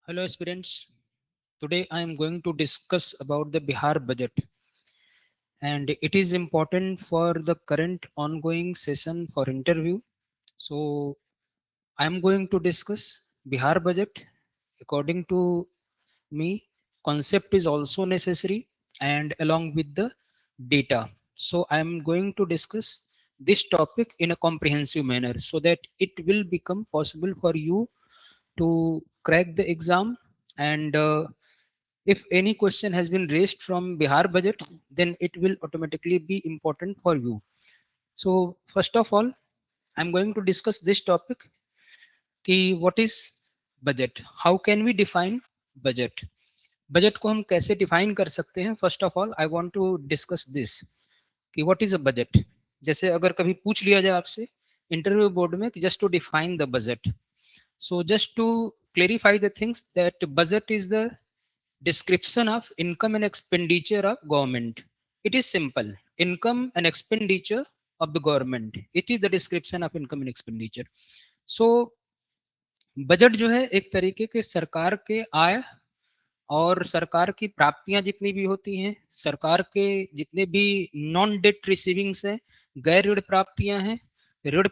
Hello aspirants. Today I am going to discuss about the Bihar budget, and it is important for the current ongoing session for interview. So I am going to discuss Bihar budget. According to me, concept is also necessary and along with the data. So I am going to discuss this topic in a comprehensive manner so that it will become possible for you to crack the exam and if any question has been raised from Bihar budget, then it will automatically be important for you. So first of all, I'm going to discuss this topic कि what is budget? How can we define budget? Budget को हम कैसे define कर सकते हैं? First of all I want to discuss this कि what is a budget. जैसे अगर कभी पूछ लिया जाए आपसे इंटरव्यू बोर्ड में कि just to define the budget, so just to clarify the things, that budget is the description of income and expenditure of government. It is simple. Income and expenditure of the government. It is the description of income and expenditure. So budget जो है एक तरीके के सरकार के आय और सरकार की प्राप्तियां जितनी भी होती हैं, सरकार के जितने भी नॉन डेट रिसीविंग्स हैं, गैर ऋण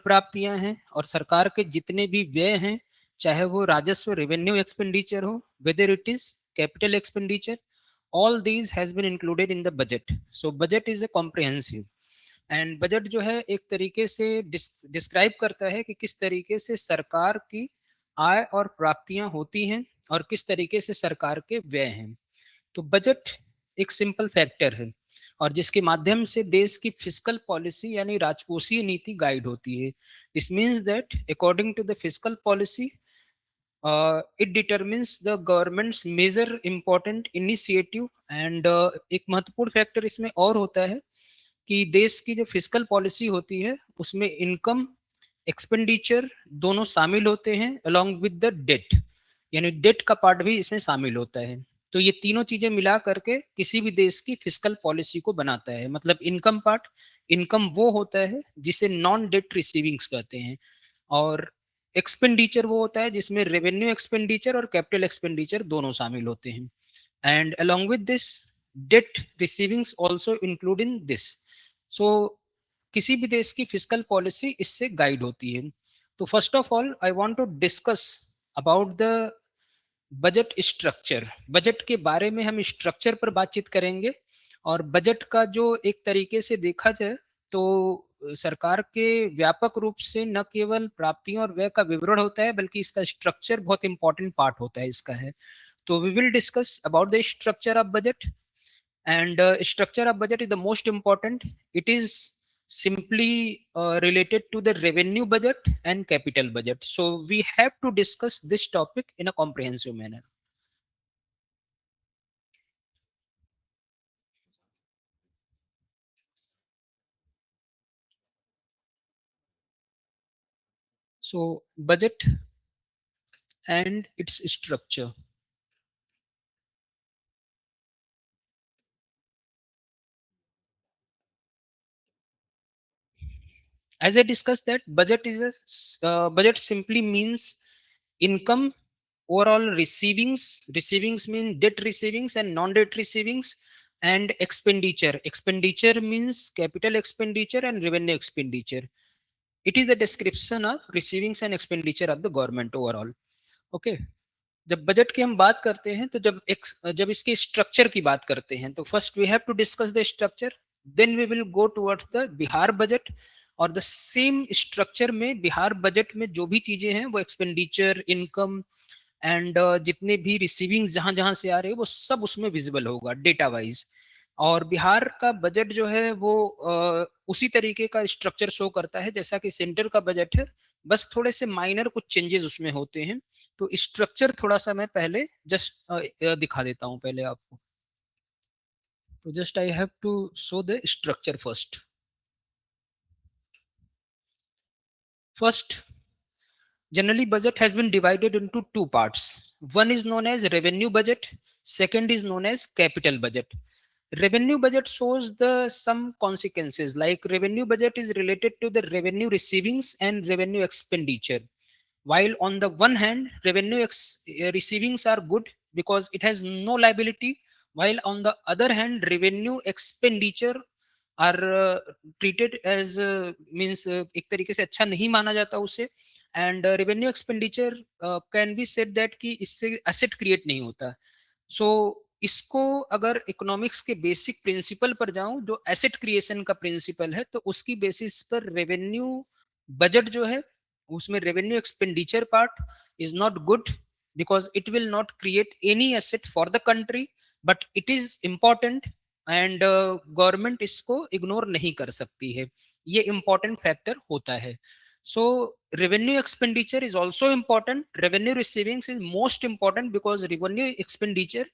प्राप्तियां हैं और सरकार के जितने भी व्यय हैं, चाहे वो राजस्व रेवेन्यू एक्सपेंडिचर हो, whether it is capital expenditure, all these has been included in the budget. So budget is a comprehensive and budget जो है एक तरीके से डिस्क्राइब करता है कि किस तरीके से सरकार की आय और प्राप्तियां होती हैं और किस तरीके से सरकार के व्यय हैं. तो बजट एक सिंपल फैक्टर है और जिसके माध्यम से देश की फिस्कल पॉलिसी यानी राजकोषीय नीति गाइड होती है. This means that according to the fiscal policy it determines the government's major important initiative and एक महत्वपूर्ण फैक्टर इसमें और होता है कि देश की जो फिस्कल पॉलिसी होती है उसमें इनकम एक्सपेंडिचर दोनों शामिल होते हैं अलोंग विद द डेट, यानी डेट का पार्ट भी इसमें शामिल होता है. तो ये तीनों चीजें मिला करके किसी भी देश की फिस्कल पॉलिसी को बनाता है. मतलब इनकम पार्ट, इनकम वो होता है जिसे नॉन डेट रिसीविंग्स कहते हैं, और एक्सपेंडिचर वो होता है जिसमें रेवेन्यू एक्सपेंडिचर और कैपिटल एक्सपेंडिचर दोनों शामिल होते हैं. And along with this debt receivings also include in this. So किसी भी देश की फिस्कल पॉलिसी इससे गाइड होती है. तो first of all I want to discuss about the budget structure. Budget के बारे में हम स्ट्रक्चर पर बातचीत करेंगे और बजट का जो एक तरीके से देखा जाए तो सरकार के व्यापक रूप से न केवल प्राप्तियों और व्यय का विवरण होता है बल्कि इसका स्ट्रक्चर बहुत इंपॉर्टेंट पार्ट होता है इसका है. तो we will discuss about the structure of budget. And structure of budget is the most important. It is simply related to the revenue budget and capital budget, so we have to discuss this topic in a comprehensive manner. So budget and its structure. As I discussed that budget simply means income, overall receivings mean debt receivings and non debt receivings, and expenditure means capital expenditure and revenue expenditure. It is the description of receivings and expenditure of the government overall. Okay. जब budget की हम बात करते हैं तो जब इसके structure की बात करते हैं तो first we have to discuss the structure, then we will go towards the Bihar budget. और द सेम स्ट्रक्चर में बिहार बजट में जो भी चीजें हैं वो एक्सपेंडिचर, इनकम एंड जितने भी रिसीविंग्स जहां जहां से आ रहे हैं वो सब उसमें विजिबल होगा डेटा वाइज. और बिहार का बजट जो है वो उसी तरीके का स्ट्रक्चर शो करता है जैसा कि सेंटर का बजट है, बस थोड़े से माइनर कुछ चेंजेस उसमें होते हैं. तो स्ट्रक्चर थोड़ा सा मैं पहले जस्ट दिखा देता हूं पहले आपको. तो just I have to show the structure first. First, generally budget has been divided into two parts. One is known as revenue budget, second is known as capital budget. Revenue budget shows the some consequences, like revenue budget is related to the revenue receivings and revenue expenditure. while on the one hand revenue receivings are good because it has no liability, while on the other hand revenue expenditure are treated as means एक तरीके से अच्छा नहीं माना जाता उसे, and revenue expenditure can be said that कि इससे एसेट क्रिएट नहीं होता। सो इसको अगर इकोनॉमिक्स के बेसिक प्रिंसिपल पर जाऊं जो एसेट क्रिएशन का प्रिंसिपल है, तो उसकी बेसिस पर रेवेन्यू बजट जो है उसमें revenue expenditure part is not good because it will not create any asset for the country, but it is important and government इसको इग्नोर नहीं कर सकती है, ये इंपॉर्टेंट फैक्टर होता है। so revenue expenditure is also important, revenue receivings is most important because revenue expenditure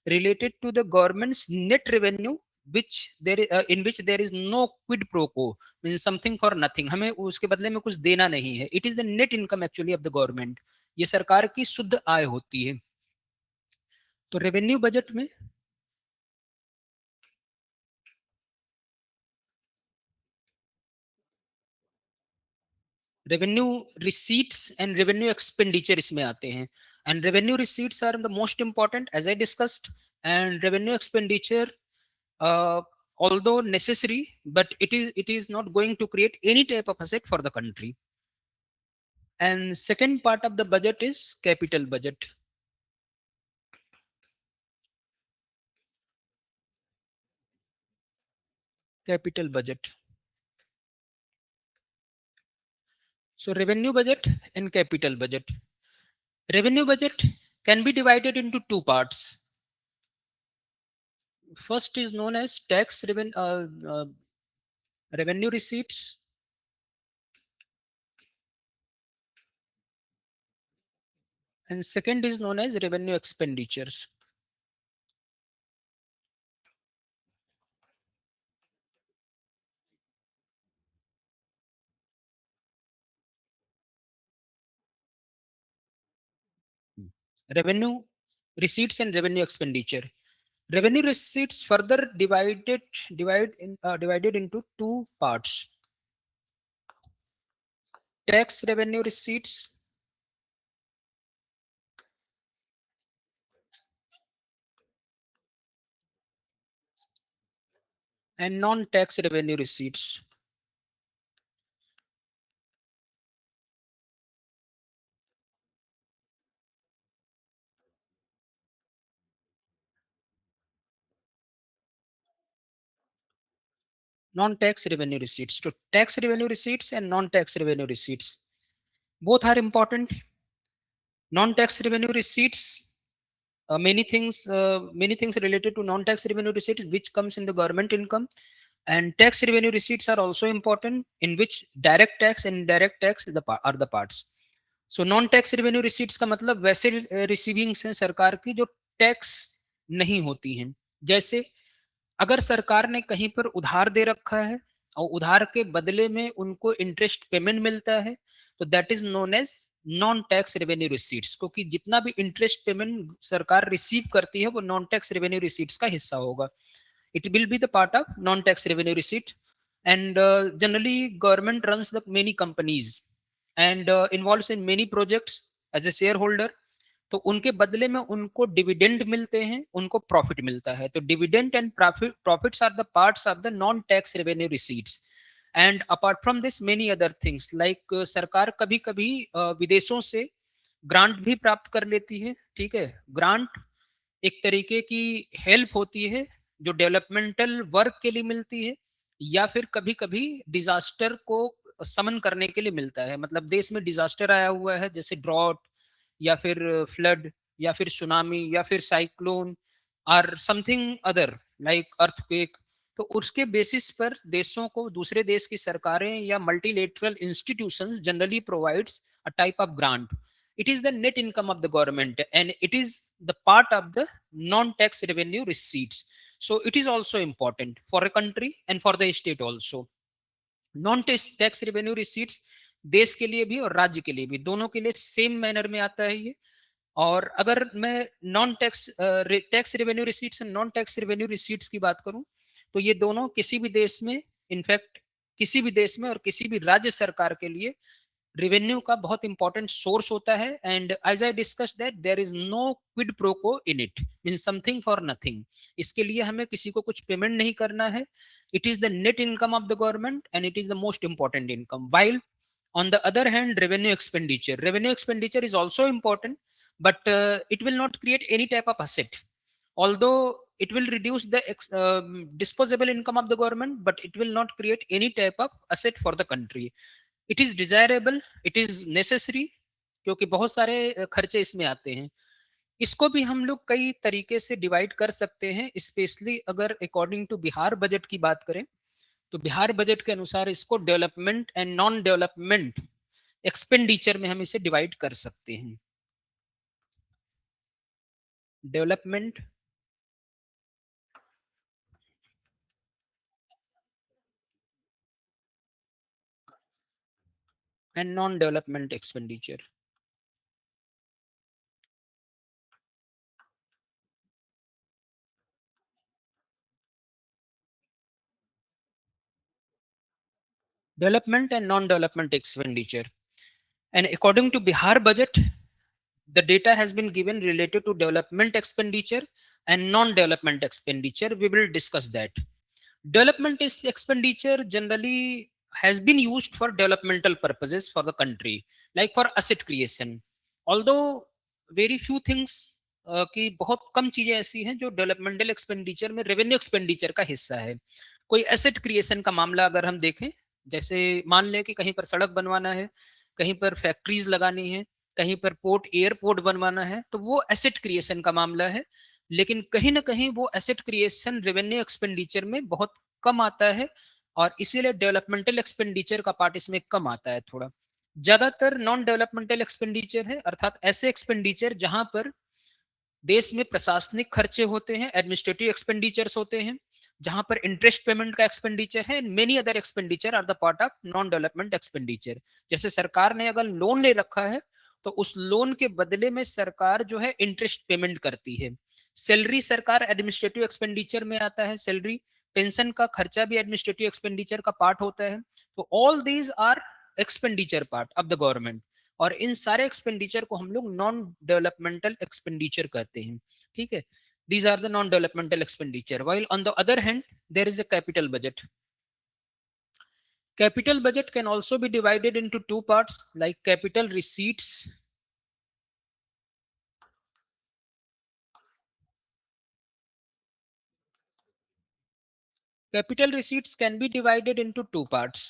related to the government's net revenue which in which there is no quid pro quo, means something for nothing, हमें उसके बदले में कुछ देना नहीं है, it is the net income actually of the government, ये सरकार की शुद्ध आय होती है। तो रेवेन्यू बजट में revenue receipts and revenue expenditure इसमें आते हैं, and revenue receipts are the most important as I discussed, and revenue expenditure although necessary, but it is not going to create any type of asset for the country. And second part of the budget is capital budget. Capital budget. So revenue budget and capital budget. Revenue budget can be divided into two parts. First is known as revenue receipts, and second is known as revenue expenditures. Revenue receipts and revenue expenditure. Revenue receipts further divided into two parts: tax revenue receipts and non-tax revenue receipts. Non-tax revenue receipts. So tax revenue receipts and non-tax revenue receipts. Both are important. Non-tax revenue receipts, many things related to non-tax revenue receipts which comes in the government income, and tax revenue receipts are also important, in which direct tax and indirect tax are the parts. So non tax revenue receipts का मतलब वैसे रिसीविंग्स हैं सरकार की जो tax नहीं होती हैं। जैसे अगर सरकार ने कहीं पर उधार दे रखा है और उधार के बदले में उनको इंटरेस्ट पेमेंट मिलता है, तो that is known as non tax revenue receipts, क्योंकि जितना भी इंटरेस्ट पेमेंट सरकार रिसीव करती है वो नॉन टैक्स रेवेन्यू रिसीट्स का हिस्सा होगा। It will be the part of non tax revenue receipt, and generally government runs the many companies and involves in many projects as a shareholder, तो उनके बदले में उनको डिविडेंड मिलते हैं, उनको प्रॉफिट मिलता है, तो dividend and profits are the parts of the non tax revenue receipts. And apart from this many other things like सरकार कभी कभी विदेशों से ग्रांट भी प्राप्त कर लेती है, ठीक है। ग्रांट एक तरीके की हेल्प होती है जो डेवलपमेंटल वर्क के लिए मिलती है, या फिर कभी कभी डिजास्टर को समन करने के लिए मिलता है, मतलब देश में डिजास्टर आया हुआ है जैसे ड्रॉट या फिर फ्लड या फिर सुनामी या फिर साइक्लोन और समथिंग अदर लाइक अर्थक्वेक, तो उसके बेसिस पर देशों को दूसरे देश की सरकारें या multilateral institutions generally provides a type of grant. it is the net income of the government and it is the part of the non-tax revenue receipts, so it is also important for a country and for the state also। Non tax revenue receipts देश के लिए भी और राज्य के लिए भी, दोनों के लिए सेम मैनर में आता है ये। और अगर मैं non tax tax revenue receipts and non tax revenue receipts की बात करूं, तो ये दोनों किसी भी देश में, इनफैक्ट किसी भी देश में और किसी भी राज्य सरकार के लिए रेवेन्यू का बहुत इंपॉर्टेंट सोर्स होता है, and as I discuss that there is no quid pro quo in it, mean something for nothing. इसके लिए हमें किसी को कुछ पेमेंट नहीं करना है। It is the net income of the government and it is the most important income. While on the other hand, revenue expenditure is also important, but it will not create any type of asset. Although it will reduce the disposable income of the government, but it will not create any type of asset for the country. It is desirable, it is necessary, क्योंकि बहुत सारे खर्चे इसमें आते हैं। इसको भी हम लोग कई तरीके से डिवाइड कर सकते हैं, स्पेशली अगर अकॉर्डिंग टू बिहार बजट की बात करें तो बिहार बजट के अनुसार इसको development and non development expenditure में हम इसे डिवाइड कर सकते हैं। Development and non development expenditure. Development and non development expenditure, and according to Bihar budget, the data has been given related to development expenditure and non-development expenditure. We will discuss that. Development expenditure generally has been used for developmental purposes for the country, like for asset creation. Although very few things, कि बहुत कम चीजें ऐसी हैं जो developmental expenditure में revenue expenditure का हिस्सा है। कोई एसेट क्रिएशन का मामला अगर हम देखें, जैसे मान लें कि कहीं पर सड़क बनवाना है, कहीं पर फैक्ट्रीज लगानी है, कहीं पर पोर्ट एयरपोर्ट बनवाना है, तो वो एसेट क्रिएशन का मामला है। लेकिन कहीं ना कहीं वो एसेट क्रिएशन रेवेन्यू एक्सपेंडिचर में बहुत कम आता है, और इसीलिए डेवलपमेंटल एक्सपेंडिचर का पार्ट इसमें कम आता है थोड़ा। ज्यादातर नॉन डेवलपमेंटल एक्सपेंडिचर है, अर्थात ऐसे एक्सपेंडिचर जहां पर देश में प्रशासनिक खर्चे होते हैं, एडमिनिस्ट्रेटिव एक्सपेंडिचर्स होते हैं, जहां पर इंटरेस्ट पेमेंट का एक्सपेंडिचर है, many other expenditure are the part of non development expenditure. जैसे सरकार ने अगर लोन ले रखा है तो उस लोन के बदले में सरकार जो है इंटरेस्ट पेमेंट करती है। सैलरी सरकार एडमिनिस्ट्रेटिव एक्सपेंडिचर में आता है, सैलरी, पेंशन का खर्चा भी एडमिनिस्ट्रेटिव एक्सपेंडिचर का पार्ट होता है। तो all these are expenditure part of the government, और इन सारे एक्सपेंडिचर को हम लोग नॉन डेवलपमेंटल एक्सपेंडिचर कहते हैं। ठीक है, these are the non developmental expenditure, while on the other hand there is a capital budget. Capital budget can also be divided into two parts, like capital receipts. Capital receipts can be divided into two parts.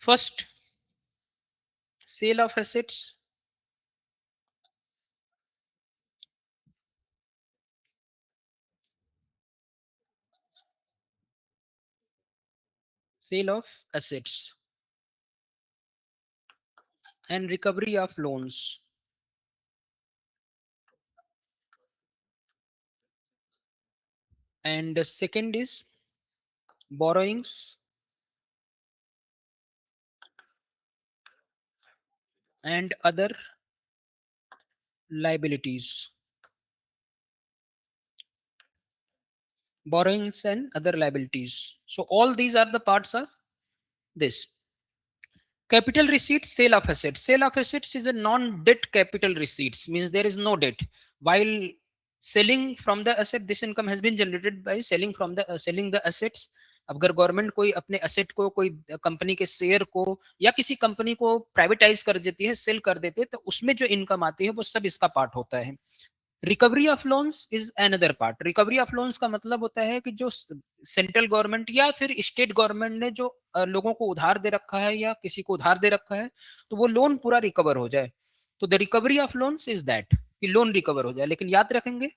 First, sale of assets. Sale of assets and recovery of loans. And the second is borrowings and other liabilities. Borrowings and other liabilities. So all these are the parts of this. Capital receipts, sale of assets. Sale of assets is a non-debt capital receipts, means there is no debt. While selling from the asset, this income has been generated by selling the assets. अगर government कोई अपने asset को, कोई company के share को या किसी company को प्राइवेटाइज कर देती है, सेल कर देते हैं, तो उसमें जो इनकम आती है वो सब इसका पार्ट होता है। Recovery of loans is another part. Recovery of loans का मतलब होता है कि जो सेंट्रल गवर्नमेंट या फिर स्टेट गवर्नमेंट ने जो लोगों को उधार दे रखा है या किसी को उधार दे रखा है, तो वो लोन पूरा रिकवर हो जाए। तो the recovery of loans is that, कि लोन रिकवर हो जाए। लेकिन याद रखेंगे,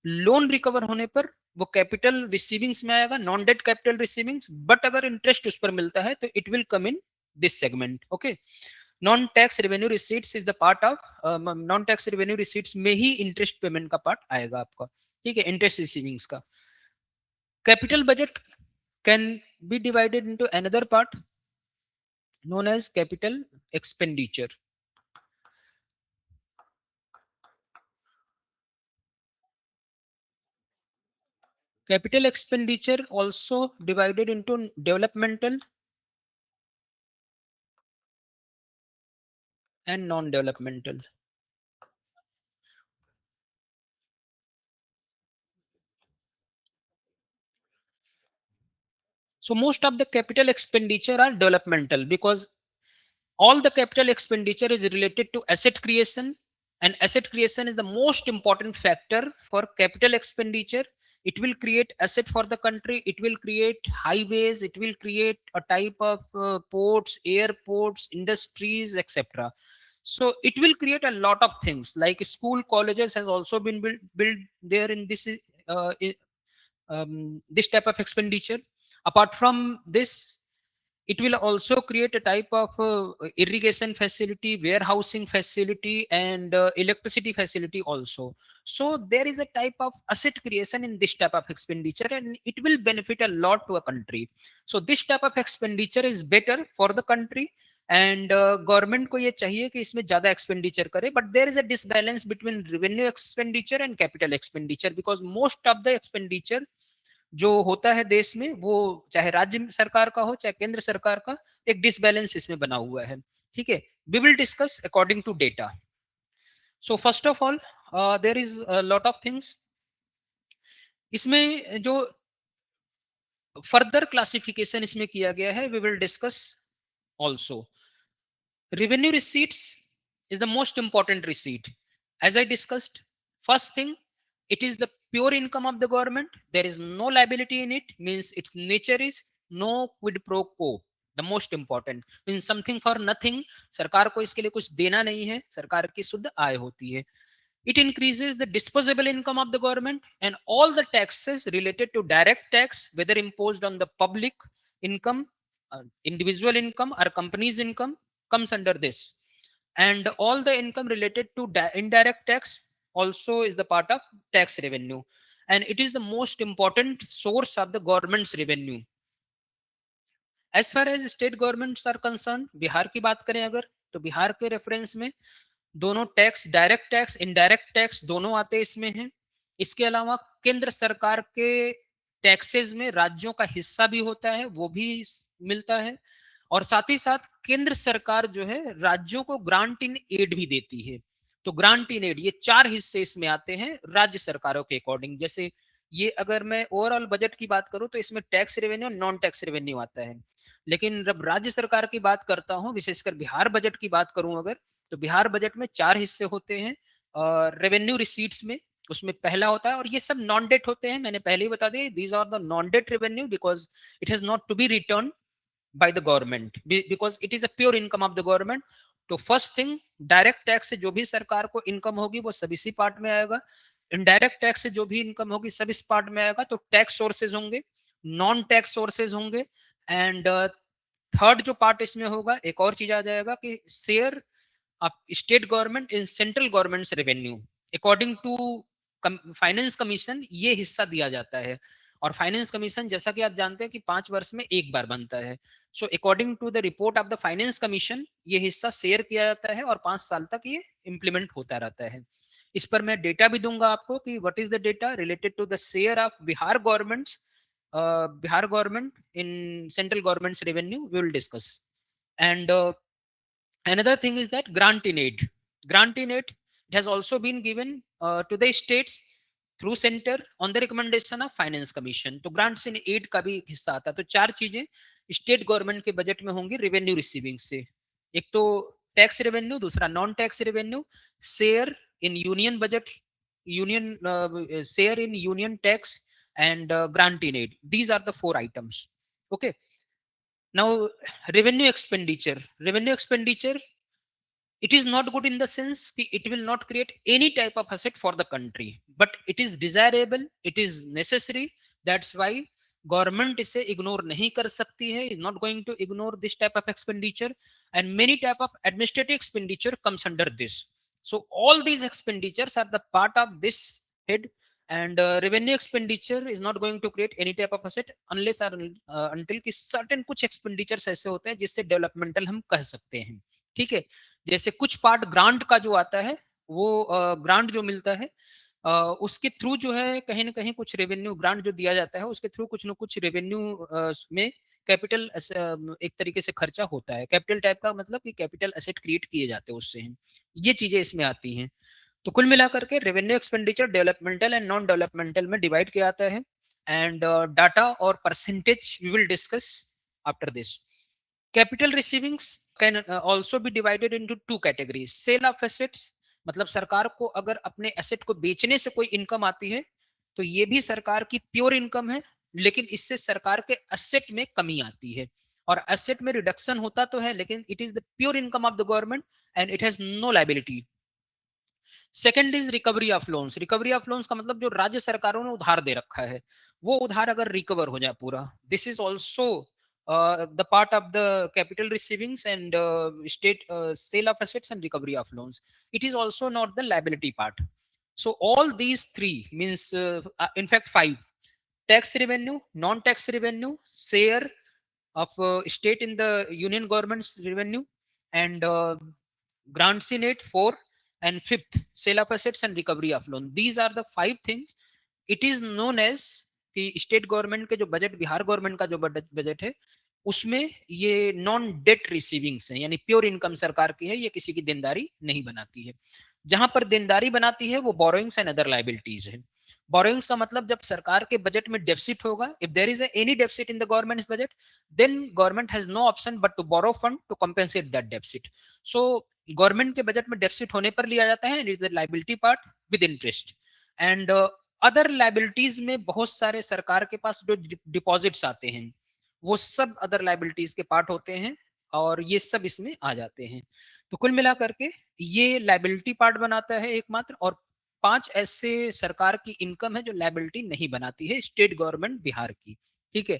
लोन रिकवर होने पर वो कैपिटल रिसीविंग्स में आएगा, नॉन डेट कैपिटल रिसीविंग्स, बट अगर इंटरेस्ट उस पर मिलता है तो it will come in this segment. Okay, non tax revenue receipts is the part of, non tax revenue receipts में ही इंटरेस्ट पेमेंट का पार्ट आएगा आपका। ठीक है, इंटरेस्ट रिसीविंग्स का। Capital budget can be divided into another part known as capital expenditure. Capital expenditure also divided into developmental and non-developmental. So most of the capital expenditure are developmental because all the capital expenditure is related to asset creation, and asset creation is the most important factor for capital expenditure. It will create asset for the country, it will create highways, it will create a type of ports, airports, industries, etc. So it will create a lot of things like school colleges has also been built there in this this type of expenditure. Apart from this, it will also create a type of irrigation facility, warehousing facility, and electricity facility also. So there is a type of asset creation in this type of expenditure, and it will benefit a lot to a country. So this type of expenditure is better for the country, and government को ये चाहिए कि इसमें ज्यादा expenditure करे, but there is a disbalance between revenue expenditure and capital expenditure, because most of the expenditure जो होता है देश में, वो चाहे राज्य सरकार का हो चाहे केंद्र सरकार का, एक डिसबैलेंस इसमें बना हुआ है। ठीक है, we will discuss according to data. So first of all there is lot of things इसमें जो फर्दर क्लासिफिकेशन इसमें किया गया है, we will discuss also. revenue receipts is the most important receipt. As I discussed, first thing, it is the pure income of the government. There is no liability in it, means its nature is no quid pro quo. The most important means something for nothing, सरकार को इसके लिए कुछ देना नहीं है, सरकार की शुद्ध आय होती है। It increases the disposable income of the government, and all the taxes related to direct tax, whether imposed on the public income, individual income, or companies' income, comes under this. And all the income related to indirect tax also is the part of tax revenue. And it is the most important source of the government's revenue. As far as state governments are concern, Bihar की बात करें अगर, तो बिहार के reference में दोनों tax, direct tax, indirect tax दोनों आते इसमें हैं। इसके अलावा केंद्र सरकार के टैक्सेस में राज्यों का हिस्सा भी होता है, वो भी मिलता है। और साथ ही साथ केंद्र सरकार जो है राज्यों को ग्रांट इन एड भी देती है। तो ग्रांट इन एड, ये चार हिस्से इसमें आते हैं राज्य सरकारों के अकॉर्डिंग। जैसे ये अगर मैं ओवरऑल बजट की बात करूं तो इसमें tax revenue, non tax revenue आता है। लेकिन जब राज्य सरकार की बात करता हूं, विशेषकर बिहार बजट की बात करूं अगर, तो बिहार बजट में चार हिस्से होते हैं रेवेन्यू रिसीट्स में। उसमें पहला होता है, और ये सब नॉन डेट होते हैं, मैंने पहले ही बता दिया, these are the non debt revenue because it has not to be return by the government because it is a pure income of the government. तो फर्स्ट थिंग, डायरेक्ट टैक्स से जो भी सरकार को इनकम होगी वो सब इसी पार्ट में आएगा। इनडायरेक्ट टैक्स से जो भी इनकम होगी सब इस पार्ट में आएगा। तो टैक्स सोर्सेज होंगे, नॉन टैक्स सोर्सेज होंगे, एंड थर्ड जो पार्ट इसमें होगा, एक और चीज आ जाएगा कि share of state government in central government's revenue according to finance commission, ये हिस्सा दिया जाता है। और फाइनेंस कमीशन जैसा कि आप जानते हैं कि 5 वर्ष में एक बार बनता है। So according to the report of the finance commission, ये हिस्सा शेयर किया जाता है और 5 साल तक ये इंप्लीमेंट होता रहता है। इस पर मैं डेटा भी दूंगा आपको कि what is the data related to the share of Bihar government's, Bihar government in central government's revenue, we will discuss. And another thing is that grant in aid. Grant in aid, it has also been given to the states through centre on the recommendation of finance commission. तो grants in add का भी हिस्सा आता है। तो चार चीजें state government के बजट में होंगी रेवेन्यू रिसीविंग से। एक तो टैक्स रेवेन्यू, दूसरा non tax revenue, share in union budget, union share in union tax, and grant in aid. These are the four items. Okay, now revenue expenditure. Revenue expenditure, it is not good in the sense that it will not create any type of asset for the country, but it is desirable, it is necessary. That's why government इसे ignore नहीं कर सकती है, is not going to ignore this type of expenditure, and many type of administrative expenditure comes under this. So all these expenditures are the part of this head, and revenue expenditure is not going to create any type of asset unless or until कि certain कुछ expenditures ऐसे होते हैं जिससे developmental हम कह सकते हैं। ठीक है, जैसे कुछ पार्ट ग्रांट का जो आता है, वो ग्रांट जो मिलता है उसके थ्रू जो है कहीं ना कहीं कुछ रेवेन्यू, ग्रांट जो दिया जाता है उसके थ्रू कुछ ना कुछ रेवेन्यू में कैपिटल एक तरीके से खर्चा होता है। कैपिटल टाइप का मतलब कि कैपिटल एसेट क्रिएट किए जाते हैं उससे हैं, ये चीजें इसमें आती हैं। तो कुल मिलाकर के revenue expenditure developmental and non developmental में डिवाइड किया जाता है। एंड डाटा और percentage we will discuss after this. Capital receivings can also be divided into two categories. Sale of assets, मतलब सरकार को अगर अपने एसेट को बेचने से कोई इनकम आती है तो ये भी सरकार की प्योर इनकम है, लेकिन इससे सरकार के एसेट में कमी आती है। और एसेट में रिडक्शन होता तो है, लेकिन it is the pure income of the government and it has no liability. Second is recovery of loans. Recovery of loans का मतलब जो राज्य सरकारों ने उधार दे रखा है वो उधार अगर रिकवर हो जाए पूरा, this is also the part of the capital receivings and state sale of assets and recovery of loans. It is also not the liability part. So all these three means in fact five: tax revenue, non tax revenue, share of state in the union government's revenue, and grants in it, four, and fifth sale of assets and recovery of loan. These are the five things. It is known as कि state government के जो budget, Bihar government का जो budget है उसमें ये non debt रिसीविंग्स है, यानी प्योर इनकम सरकार की है, ये किसी की देनदारी नहीं बनाती है। जहां पर देनदारी बनाती है वो बोरोइंग्स एंड अदर लाइबिलिटीज है। बोरोइंग्स का मतलब जब सरकार के बजट में डेफिसिट होगा, if there is any deficit in the government budget, then government has no option but to borrow fund to compensate that deficit. So government के budget में डेफिसिट होने पर लिया जाता है, and is the liability part with interest. And other liabilities में बहुत सारे सरकार के पास जो डिपॉजिट्स आते हैं वो सब अदर लाइबिलिटीज के पार्ट होते हैं, और ये सब इसमें आ जाते हैं। तो कुल मिला करके ये लाइबिलिटी पार्ट बनाता है एकमात्र। और पांच ऐसे सरकार की इनकम है जो लाइबिलिटी नहीं बनाती है, स्टेट गवर्नमेंट बिहार की। ठीक है,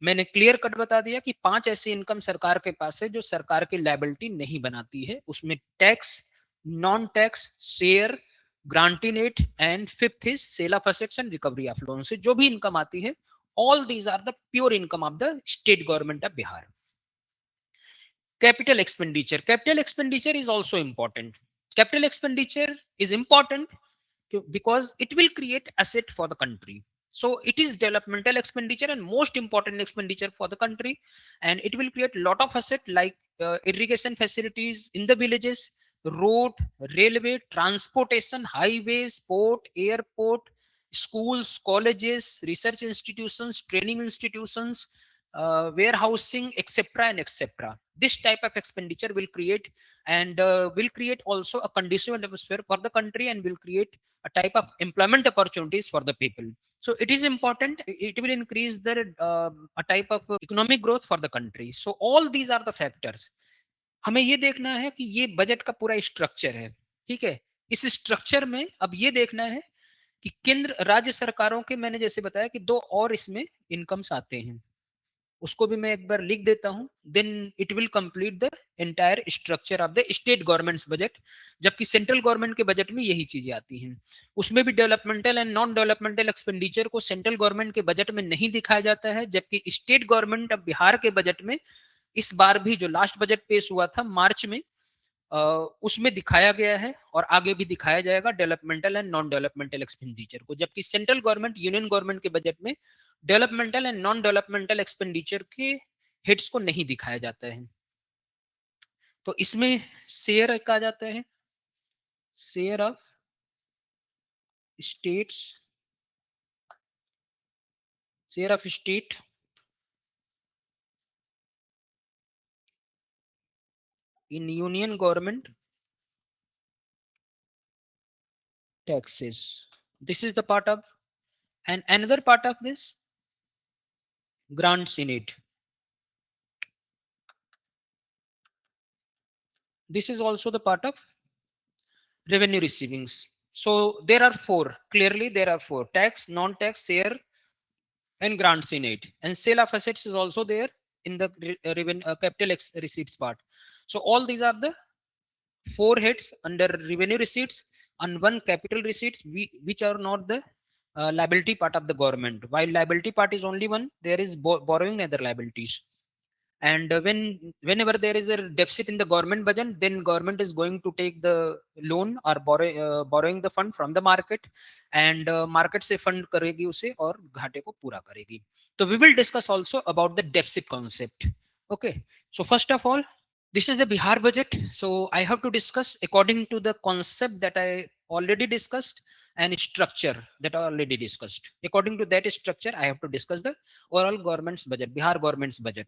मैंने क्लियर कट बता दिया कि पांच ऐसी इनकम सरकार के पास है जो सरकार की लाइबिलिटी नहीं बनाती है। उसमें टैक्स, नॉन टैक्स, शेयर, ग्रांटिनेट, and fifth is sale of assets and recovery of loan. से जो भी इनकम आती है, all these are the pure income of the state government of Bihar. Capital expenditure. Capital expenditure is also important. Capital expenditure is important because it will create asset for the country. So it is developmental expenditure and most important expenditure for the country, and it will create lot of asset like irrigation facilities in the villages, road, railway, transportation, highways, port, airport, schools, colleges, research institutions, training institutions, warehousing, etc. and etc. This type of expenditure will create, and will create also a conducive atmosphere for the country, and will create a type of employment opportunities for the people. So it is important. It will increase the a type of economic growth for the country. So all these are the factors. हमें ये देखना है कि ये budget का पूरा structure है। ठीक है, इस स्ट्रक्चर में अब ये देखना है कि केंद्र राज्य सरकारों के, मैंने जैसे बताया कि दो और इसमें इनकम्स आते हैं, उसको भी मैं एक बार लिख देता हूं, then it will complete the entire structure of the state government's budget. जबकि सेंट्रल गवर्नमेंट के बजट में यही चीजें आती हैं। उसमें भी developmental and non developmental expenditure को सेंट्रल गवर्नमेंट के बजट में नहीं दिखाया जाता है, जबकि स्टेट गवर्नमेंट ऑफ बिहार के बजट में इस बार भी जो लास्ट बजट पेश हुआ था मार्च में, उसमें दिखाया गया है और आगे भी दिखाया जाएगा developmental and non developmental expenditure को। जबकि सेंट्रल गवर्नमेंट, यूनियन गवर्नमेंट के बजट में developmental and non developmental expenditure के हेड्स को नहीं दिखाया जाता है। तो इसमें शेयर एक आ जाता है, share of states, share of state in union government taxes. This is the part of, and another part of this, grants in it. This is also the part of revenue receivings. So there are four, clearly there are four: tax, non tax, share, and grants in it. And sale of assets is also there in the capital receipts part. So all these are the four heads under revenue receipts and one capital receipts, which are not the liability part of the government. While liability part is only one, there is borrowing and other liabilities. And whenever there is a deficit in the government budget, then government is going to take the loan or borrowing the fund from the market, and market से fund करेगी उसे और घाटे को पूरा करेगी. So we will discuss also about the deficit concept. Okay, so first of all, this is the Bihar budget. So I have to discuss according to the concept that I already discussed and structure that I already discussed. According to that structure, I have to discuss the overall government's budget, Bihar government's budget.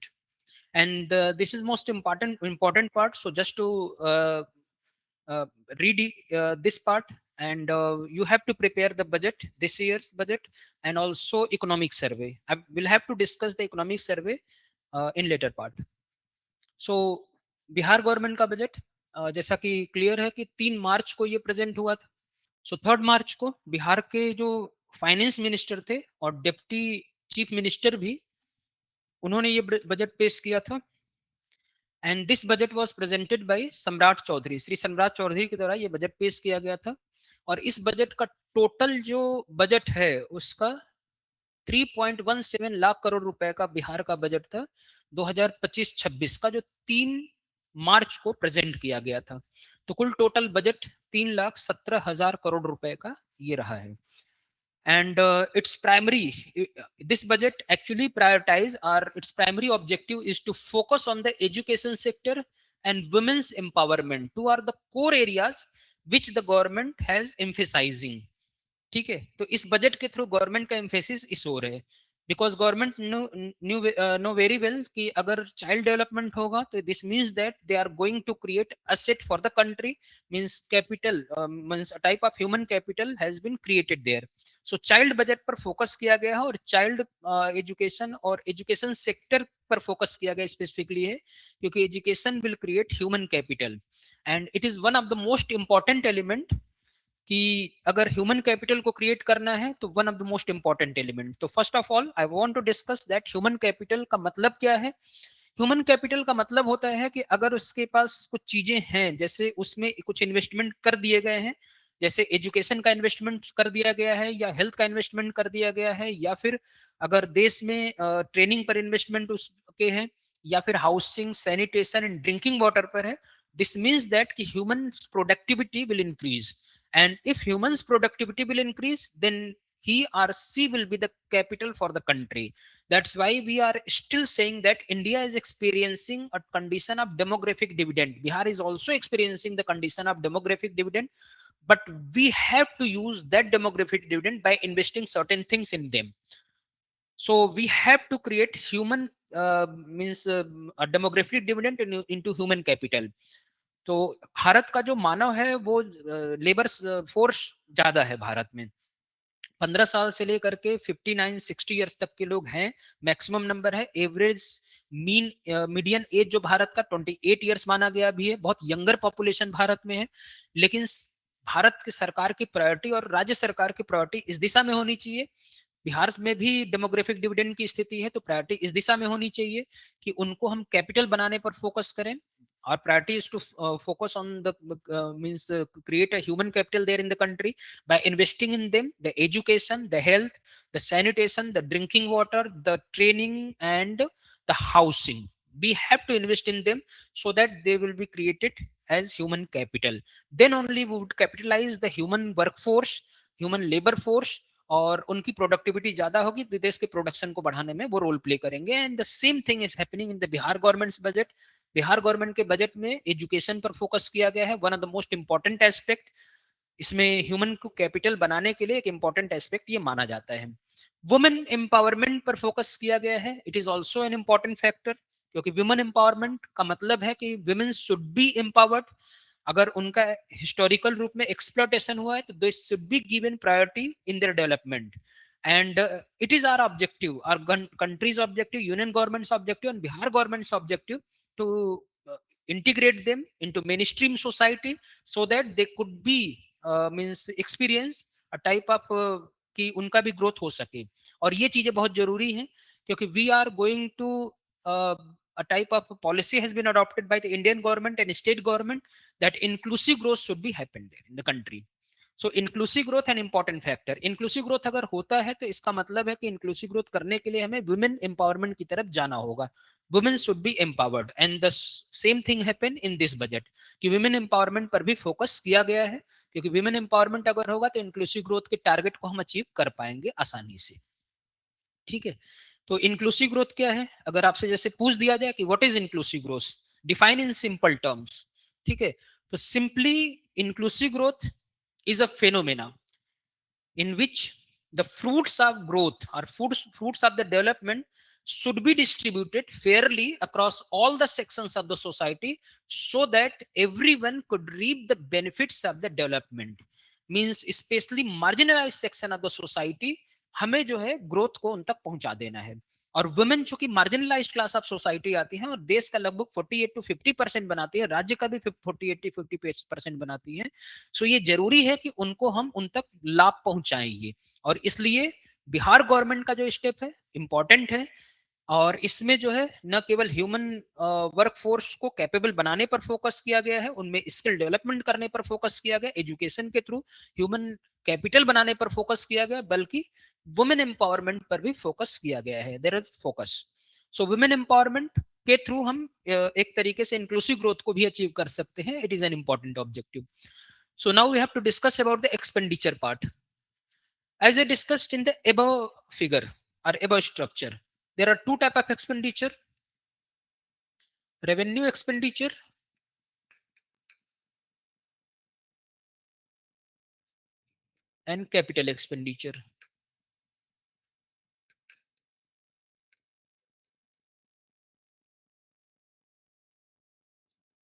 And this is most important part. So just to uh, read this part, and you have to prepare the budget, this year's budget, and also economic survey. I will have to discuss the economic survey in later part. So Bihar government का budget जैसा कि clear है कि 3 मार्च को ये present हुआ था. सो 3 मार्च को बिहार के जो फाइनेंस मिनिस्टर थे और डिप्टी चीफ मिनिस्टर भी, उन्होंने ये बजट पेश किया था. And this budget was presented by सम्राट चौधरी. श्री सम्राट चौधरी के द्वारा ये बजट पेश किया गया था. और इस बजट का टोटल जो बजट है उसका 3.17 लाख करोड़ रुपए का बिहार का बजट था 2025-26 का, जो 3 मार्च को प्रेजेंट किया गया था. तो कुल टोटल बजट 3,17,000 करोड़ रुपए का ये रहा है. And its primary this budget actually prioritize, or its primary objective is to focus on the education sector and women's empowerment. Two are the core areas which the government has emphasizing. ठीक है, तो इस budget के through government का emphasis इस ओर है. Because government know very well कि अगर चाइल्ड डेवलपमेंट होगा तो this means that they are going to create asset for the country, means capital, means a type of human capital has been created there. So child budget पर focus किया गया है और child education और education sector पर focus किया गया specifically है, क्योंकि education will create human capital and it is one of the most important element कि अगर ह्यूमन कैपिटल को क्रिएट करना है तो one of the most important element. तो first of all I want to discuss that human capital का मतलब क्या है. ह्यूमन कैपिटल का मतलब होता है कि अगर उसके पास कुछ चीजें हैं, जैसे उसमें कुछ इन्वेस्टमेंट कर दिए गए हैं, जैसे एजुकेशन का इन्वेस्टमेंट कर दिया गया है या हेल्थ का इन्वेस्टमेंट कर दिया गया है, या फिर अगर देश में ट्रेनिंग पर इन्वेस्टमेंट उसके हैं, या फिर housing, sanitation and drinking water पर है. दिस मीन्स दैट कि human productivity will increase. And if humans productivity will increase, then he or she will be the capital for the country. That's why we are still saying that India is experiencing a condition of demographic dividend. Bihar is also experiencing the condition of demographic dividend, but we have to use that demographic dividend by investing certain things in them. So we have to create human means a demographic dividend into human capital. तो भारत का जो मानव है वो labour force ज्यादा है भारत में. 15 साल से लेकर के 59-60 ईयर्स तक के लोग हैं, मैक्सिमम नंबर है. एवरेज मीन मीडियन एज जो भारत का 28 ईयर्स माना गया भी है. बहुत यंगर पॉपुलेशन भारत में है, लेकिन भारत की सरकार की प्रायोरिटी और राज्य सरकार की प्रायोरिटी इस दिशा में होनी चाहिए. बिहार में भी डेमोग्राफिक डिविडेंड की स्थिति है, तो प्रायोरिटी इस दिशा में होनी चाहिए कि उनको हम कैपिटल बनाने पर फोकस करें. Our priority is to focus on the means create a human capital there in the country by investing in them, the education, the health, the sanitation, the drinking water, the training, and the housing. We have to invest in them so that they will be created as human capital. Then only we would capitalize the human workforce, human labor force, और उनकी productivity ज्यादा होगी तो देश के production को बढ़ाने में वो रोल प्ले करेंगे. And the same thing is happening in the Bihar government's budget. Bihar government के बजट में एजुकेशन पर फोकस किया गया है, one of the most important aspect. इसमें ह्यूमन को कैपिटल बनाने के लिए एक इंपॉर्टेंट एस्पेक्ट ये माना जाता है. वुमेन एम्पावरमेंट पर फोकस किया गया है. It is also an important factor, क्योंकि वुमेन एम्पावरमेंट का मतलब है कि वुमेन शुड बी एम्पावर्ड. अगर उनका हिस्टोरिकल रूप में एक्सप्लॉटेशन हुआ है तो they should be given priority in their development. And it is our objective, our country's objective, union government's objective and Bihar government's objective to integrate them into mainstream society so that they could be means experience a type of कि उनका भी growth हो सके. और ये चीजें बहुत जरूरी हैं क्योंकि we are going to a type of policy has been adopted by the Indian government and state government that inclusive growth should be happened there in the country. So inclusive growth an important factor. Inclusive growth अगर होता है तो इसका मतलब है कि inclusive growth करने के लिए हमें वुमेन एम्पावरमेंट की तरफ जाना होगा। Women should be empowered and the same thing happen in this budget कि वुमेन एम्पावरमेंट पर भी फोकस किया गया है, क्योंकि वुमेन एम्पावरमेंट अगर होगा तो इंक्लूसिव ग्रोथ के टारगेट को हम अचीव कर पाएंगे आसानी से। ठीक है, तो इंक्लूसिव ग्रोथ क्या है? अगर आपसे जैसे पूछ दिया जाए कि what is inclusive growth, define in simple terms. ठीक है, तो simply inclusive growth is a phenomena in which the fruits of growth or fruits of the development should be distributed fairly across all the sections of the society so that everyone could reap the benefits of the development। means especially marginalized section of the society हमें जो है growth को उन तक पहुंचा देना है। और वुमेन चूंकि मार्जिनलाइज्ड क्लास ऑफ सोसाइटी आती है और देश का लगभग 48 to 50% बनाती है, राज्य का भी 48 to 50% बनाती है। सो ये जरूरी है कि उनको हम उन तक लाभ पहुंचाएंगे, और इसलिए बिहार गवर्नमेंट का जो स्टेप है इंपॉर्टेंट है। और इसमें जो है न केवल ह्यूमन वर्कफोर्स को कैपेबल बनाने पर फोकस किया गया है, उनमें स्किल डेवलपमेंट करने पर फोकस किया गया, एजुकेशन के थ्रू ह्यूमन कैपिटल बनाने पर फोकस किया गया, बल्कि वुमेन एम्पावरमेंट पर भी फोकस किया गया है। There is focus. So women empowerment के थ्रू हम एक तरीके से इंक्लूसिव ग्रोथ को भी अचीव कर सकते हैं। It is an important objective. So now we have to discuss about the expenditure part. As I discussed in the above figure or above structure, there are two type of expenditure: revenue expenditure and capital expenditure.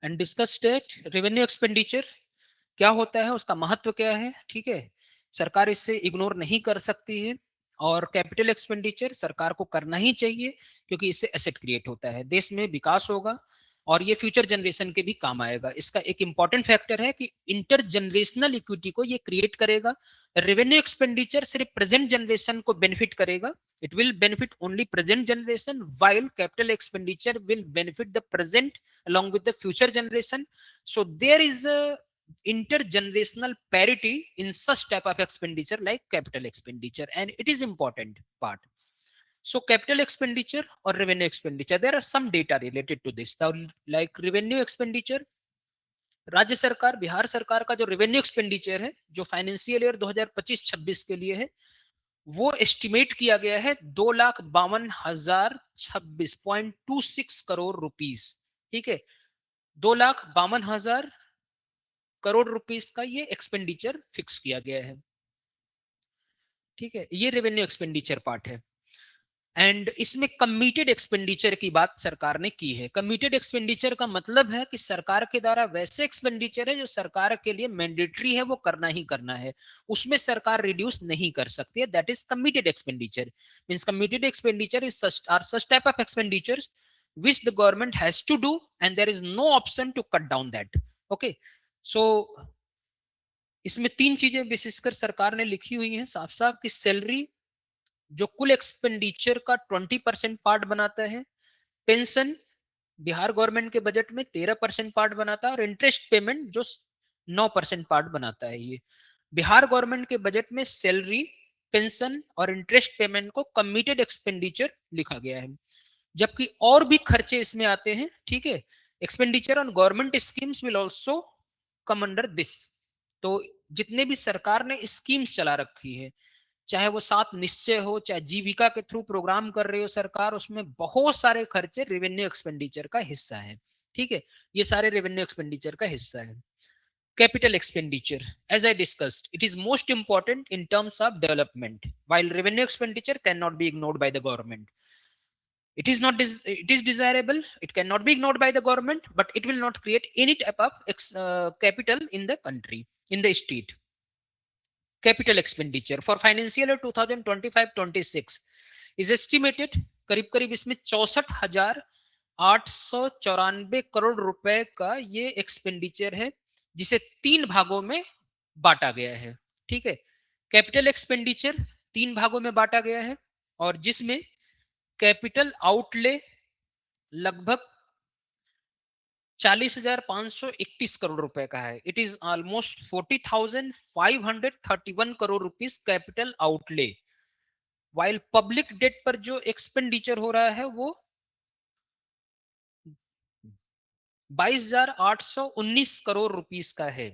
And discussed that revenue expenditure क्या होता है, उसका महत्व क्या है। ठीक है, सरकार इससे इग्नोर नहीं कर सकती है। और कैपिटल एक्सपेंडिचर सरकार को करना ही चाहिए, क्योंकि इससे एसेट क्रिएट होता है, देश में विकास होगा और ये फ्यूचर जनरेशन के भी काम आएगा। इसका एक इंपॉर्टेंट फैक्टर है कि इंटर जनरेशनल इक्विटी को ये क्रिएट करेगा। रेवेन्यू एक्सपेंडिचर सिर्फ प्रेजेंट जनरेशन को बेनिफिट करेगा, it will benefit only present generation, while capital expenditure will benefit the present along with the future generation. So there is a intergenerational parity in such type of expenditure like capital expenditure, and it is important part. So capital expenditure or revenue expenditure, there are some data related to this. Now, like revenue expenditure, राज्य सरकार बिहार सरकार का जो revenue expenditure है जो financial year 2025-26 के लिए है, वो एस्टिमेट किया गया है 2,52,026.26 करोड़ रुपीस। ठीक है, 2,52,000 करोड़ रुपीस का ये एक्सपेंडिचर फिक्स किया गया है। ठीक है, ये रेवेन्यू एक्सपेंडिचर पार्ट है। एंड इसमें कमिटेड एक्सपेंडिचर की बात सरकार ने की है। कमिटेड एक्सपेंडिचर का मतलब है कि सरकार के द्वारा वैसे एक्सपेंडिचर है जो सरकार के लिए मैंडेटरी है, वो करना ही करना है, उसमें सरकार रिड्यूस नहीं कर सकती है। That is committed expenditure. Means committed expenditure is such type of expenditures which the government has to do and there is no option to cut down that. Okay, so इसमें तीन चीजें विशेषकर सरकार ने लिखी हुई हैं साफ साफ कि सैलरी जो कुल एक्सपेंडिचर का 20% पार्ट बनाता है, पेंशन बिहार गवर्नमेंट के बजट में 13% पार्ट बनाता है, और इंटरेस्ट पेमेंट जो 9% पार्ट बनाता है। ये बिहार गवर्नमेंट के बजट में सैलरी, पेंशन और इंटरेस्ट पेमेंट को कमिटेड एक्सपेंडिचर लिखा गया है, जबकि और भी खर्चे इसमें आते हैं। ठीक है, expenditure on government schemes will also come under this. तो जितने भी सरकार ने स्कीम्स चला रखी है, चाहे वो सात निश्चय हो, चाहे जीविका के थ्रू प्रोग्राम कर रही हो सरकार, उसमें बहुत सारे खर्चे रेवेन्यू एक्सपेंडिचर का हिस्सा है। ठीक है, ये सारे रेवेन्यू एक्सपेंडिचर का हिस्सा है। Capital expenditure, as I discussed, it is most important in terms of development, while revenue expenditure cannot be ignored by the government. It is desirable, it cannot be ignored by the government, but it will not create any type of capital in the country, in the state. Capital expenditure for financial year 2025-26 is estimated, करीब करीब इसमें 64,894 रुपए का ये expenditure है, जिसे तीन भागों में बांटा गया है। ठीक है, कैपिटल एक्सपेंडिचर तीन भागों में बांटा गया है, और जिसमें कैपिटल आउटले लगभग 40,531 करोड़ रुपए का है। It is almost 40,531 crore rupees capital outlay, while public debt पर जो एक्सपेंडिचर हो रहा है वो 22,819 करोड़ रुपीस का है।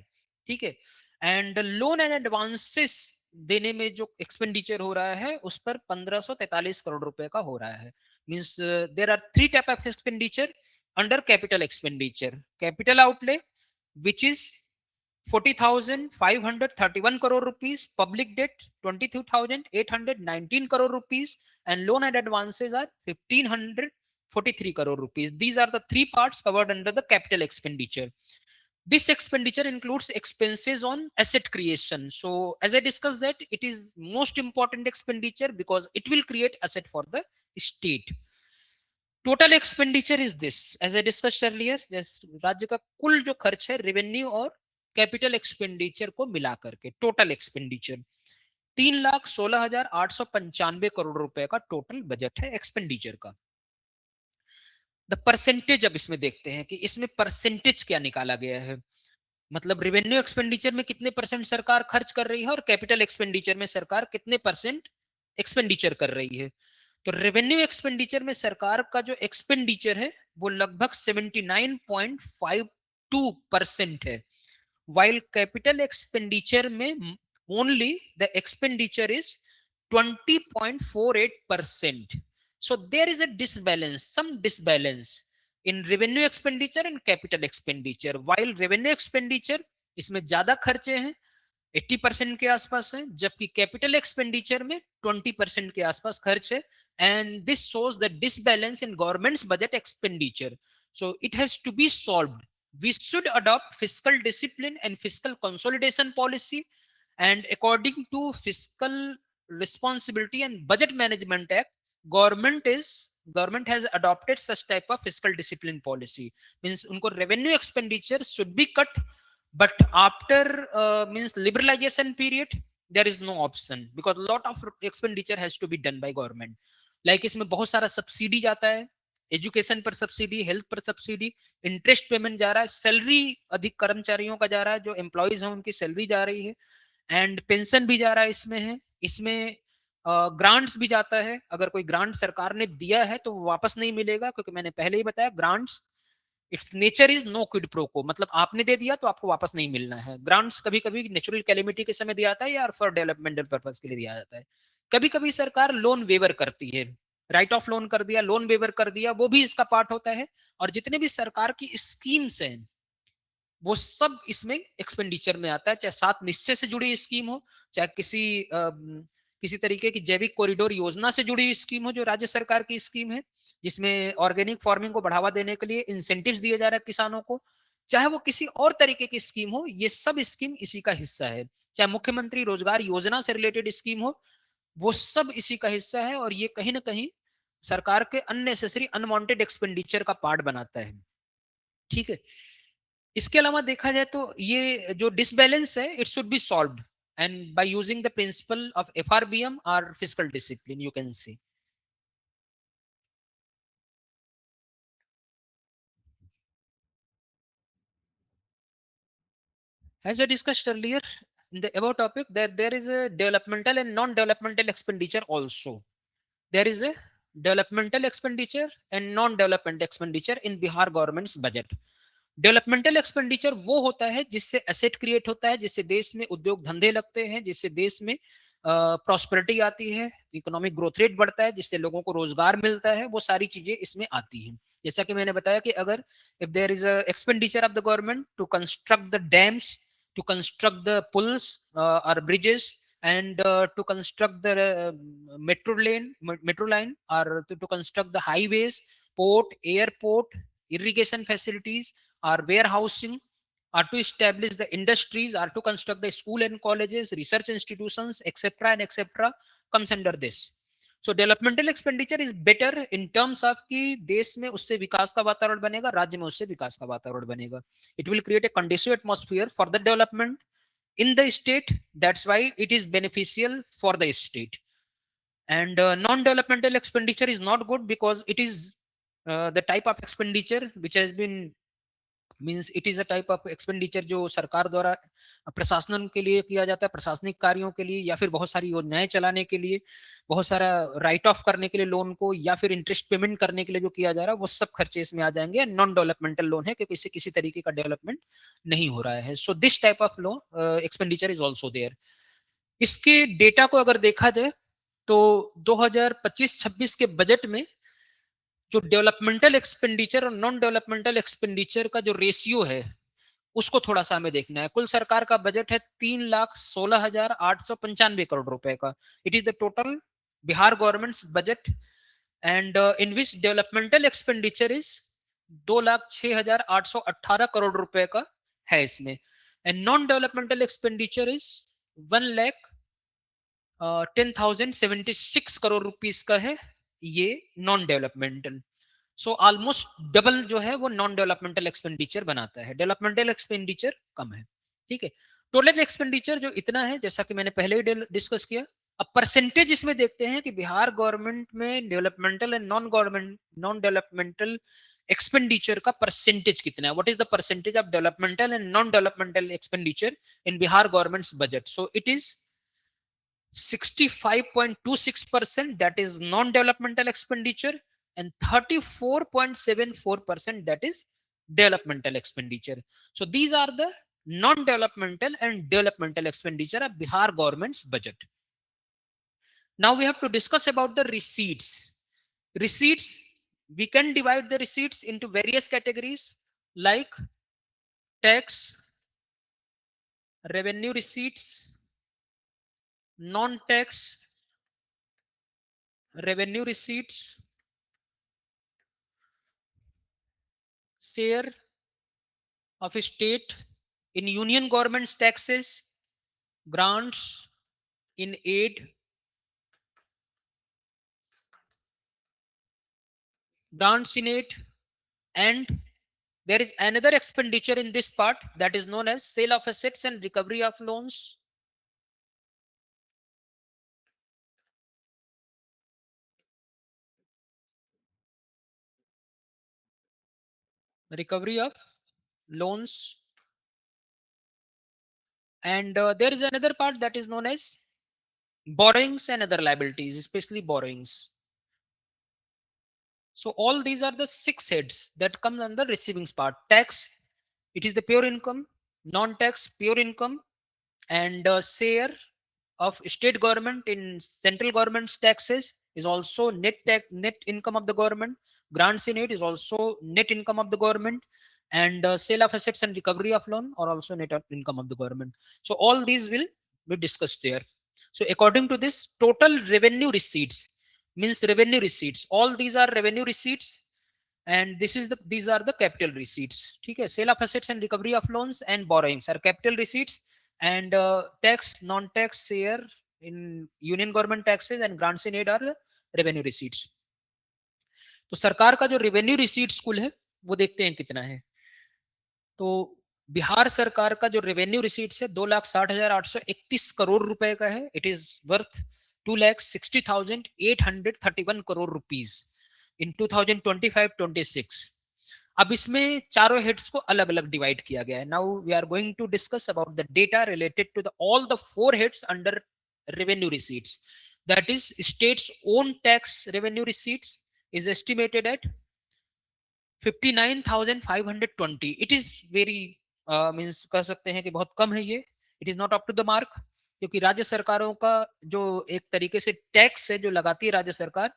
ठीक है। एंड लोन एंड एडवांसेस देने में जो एक्सपेंडिचर हो रहा है उस पर 1543 करोड़ रुपए का हो रहा है। Means there are three type of expenditure under capital expenditure: capital outlay which is 40,531 crore rupees, public debt 22,819 crore rupees, and loan and advances are 1,543 crore rupees. These are the three parts covered under the capital expenditure. This expenditure includes expenses on asset creation. So as I discussed that it is most important expenditure because it will create asset for the state. Total expenditure is this, as a discuss earlier, राज्य का कुल जो खर्च है revenue और capital expenditure को मिला करके टोटल एक्सपेंडिचर 3,16,895 करोड़ रुपए का टोटल बजट है एक्सपेंडिचर का। द परसेंटेज अब इसमें देखते हैं कि इसमें परसेंटेज क्या निकाला गया है, मतलब रेवेन्यू एक्सपेंडिचर में कितने परसेंट सरकार खर्च कर रही है और कैपिटल एक्सपेंडिचर में सरकार कितने परसेंट एक्सपेंडिचर कर रही है। तो रेवेन्यू एक्सपेंडिचर में सरकार का जो एक्सपेंडिचर है वो लगभग 79.52% है, while capital expenditure में only the expenditure is 20.48%. So there is a disbalance, some disbalance in revenue expenditure and capital expenditure. While revenue expenditure इसमें ज्यादा खर्चे हैं 80% के आसपास है, जबकि कैपिटल एक्सपेंडिचर में 20% के आसपास खर्च है। And this shows the disbalance in government's budget expenditure. So it has to be solved. We should adopt fiscal discipline and fiscal consolidation policy, and according to fiscal responsibility and budget management act, government has adopted such type of fiscal discipline policy. Means unko revenue expenditure should be cut, but after means liberalization period there is no option because lot of expenditure has to be done by government. Like इसमें बहुत सारा subsidy जाता है, education पर subsidy, health पर subsidy, interest payment जा रहा है, सैलरी अधिक कर्मचारियों का जा रहा है, जो एम्प्लॉयज हैं उनकी सैलरी जा रही है, एंड पेंशन भी जा रहा है इसमें है। इसमें ग्रांट्स भी जाता है, अगर कोई ग्रांट सरकार ने दिया है तो वापस नहीं मिलेगा, क्योंकि मैंने पहले ही बताया grants its nature is no quid pro quo, मतलब आपने दे दिया तो आपको वापस नहीं मिलना है। ग्रांट्स कभी कभी नेचुरल कैलेमिटी के समय दिया जाता है या फॉर डेवलपमेंटल पर्पज के लिए दिया जाता है। कभी कभी सरकार लोन वेवर करती है, राइट ऑफ लोन कर दिया, लोन वेवर कर दिया, वो भी इसका पार्ट होता है। और जितने भी सरकार की स्कीम्स हैं वो सब इसमें एक्सपेंडिचर में आता है, चाहे सात निश्चय से जुड़ी स्कीम हो, चाहे किसी तरीके की जैविक कॉरिडोर योजना से जुड़ी स्कीम हो जो राज्य सरकार की स्कीम है, जिसमें ऑर्गेनिक फार्मिंग को बढ़ावा देने के लिए इंसेंटिव्स दिए जा रहे हैं किसानों को, चाहे वो किसी और तरीके की स्कीम हो, ये सब स्कीम इसी का हिस्सा है। चाहे मुख्यमंत्री रोजगार योजना से रिलेटेड स्कीम हो, वो सब इसी का हिस्सा है, और ये कहीं ना कहीं सरकार के अननेसेसरी अनवांटेड एक्सपेंडिचर का पार्ट बनाता है। ठीक है। इसके अलावा देखा जाए तो ये जो डिसबैलेंस है it should be solved and by using the principle of FRBM और physical discipline you can see. As I discussed earlier in the above topic, that there is a developmental and non-developmental expenditure also. There is a developmental expenditure and non-development expenditure in Bihar government's budget. Developmental expenditure वो होता है जिससे asset create होता है, जिससे देश में उद्योग धंधे लगते हैं, जिससे देश में प्रॉस्पेरिटी आती है, इकोनॉमिक ग्रोथ रेट बढ़ता है, जिससे लोगों को रोजगार मिलता है, वो सारी चीजें इसमें आती हैं। जैसा कि मैंने बताया कि अगर if there is a expenditure of the government to construct the dams, to construct the pulls or bridges, and to construct the metro line, or to construct the highways, port, airport, irrigation facilities, or warehousing, or to establish the industries, or to construct the school and colleges, research institutions, etc. and etc. comes under this. So developmental expenditure is better in terms of कि देश में उससे विकास का वातावरण बनेगा, राज्य में उससे विकास का वातावरण बनेगा। It will create a conducive atmosphere for the development in the state. That's why it is beneficial for the state. And non-developmental expenditure is not good because it is the type of expenditure which has been means it is a type of expenditure जो सरकार द्वारा प्रशासन के लिए किया जाता है, प्रशासनिक कार्यों के लिए, या फिर बहुत सारी योजनाएं चलाने के लिए, बहुत सारा राइट ऑफ करने के लिए लोन को, या फिर इंटरेस्ट पेमेंट करने के लिए जो किया जा रहा है, वो सब खर्चे इसमें आ जाएंगे। नॉन डेवलपमेंटल लोन है क्योंकि इससे किसी तरीके का डेवलपमेंट नहीं हो रहा है। So this type of loan expenditure is also there. इसके डेटा को अगर देखा जाए तो 2025-26 के बजट में जो डेवलपमेंटल एक्सपेंडिचर और नॉन डेवलपमेंटल एक्सपेंडिचर का जो रेशियो है उसको थोड़ा सा हमें देखना है। कुल सरकार का बजट है 3,16,895 करोड़ रुपए का। It is the total Bihar government budget, and in which developmental expenditure is 2,06,818 crore रुपए का है इसमें, and non developmental expenditure is 1,10,076 crore rupees का है ये non developmental. So almost double जो है वो नॉन डेवलपमेंटल एक्सपेंडिचर बनाता है, डेवलपमेंटल एक्सपेंडिचर कम है। ठीक है, टोटल एक्सपेंडिचर जो इतना है जैसा कि मैंने पहले ही डिस्कस किया। अब परसेंटेज इसमें देखते हैं कि बिहार गवर्नमेंट में developmental and non developmental expenditure का परसेंटेज कितना है। What is the percentage of developmental and non developmental expenditure in Bihar government budget? So it is 65.26%, that is non-developmental expenditure, and 34.74%, that is developmental expenditure. So these are the non-developmental and developmental expenditure of Bihar government's budget. Now we have to discuss about the receipts. Receipts, we can divide the receipts into various categories like tax, revenue receipts, non-tax revenue receipts, share of state in union government's taxes, grants in aid, and there is another expenditure in this part that is known as sale of assets and recovery of loans. Recovery of loans, and there is another part that is known as borrowings and other liabilities, especially borrowings. So all these are the six heads that come under receivings part. Tax, it is the pure income. Non-tax, pure income, and share of state government in central government's taxes is also net income of the government. Grants in it is also net income of the government, and sale of assets and recovery of loan are also net income of the government. So all these will be discussed there. So according to this, total revenue receipts means revenue receipts, all these are revenue receipts, and these are the capital receipts. ठीक है, sale of assets and recovery of loans and borrowings are capital receipts, and tax, non-tax, share in union government taxes and grants in aid are the revenue receipts. तो सरकार का जो revenue receipts कुल है वो देखते हैं कितना है। तो बिहार सरकार का जो रेवेन्यू रिसीट्स है 2,60,831 करोड़ रुपए का है। It is worth 2,60,831 crore rupees in 2025-26। अब इसमें चारों हेड्स को अलग अलग डिवाइड किया गया है। Now we are going to discuss about the data related to the all the four heads under revenue receipts. That is state's own tax revenue receipts is estimated at 59,520. It is very means कह सकते हैं कि बहुत कम है ये। It is not up to the mark, क्योंकि राज्य सरकारों का जो एक तरीके से टैक्स है जो लगाती है राज्य सरकार,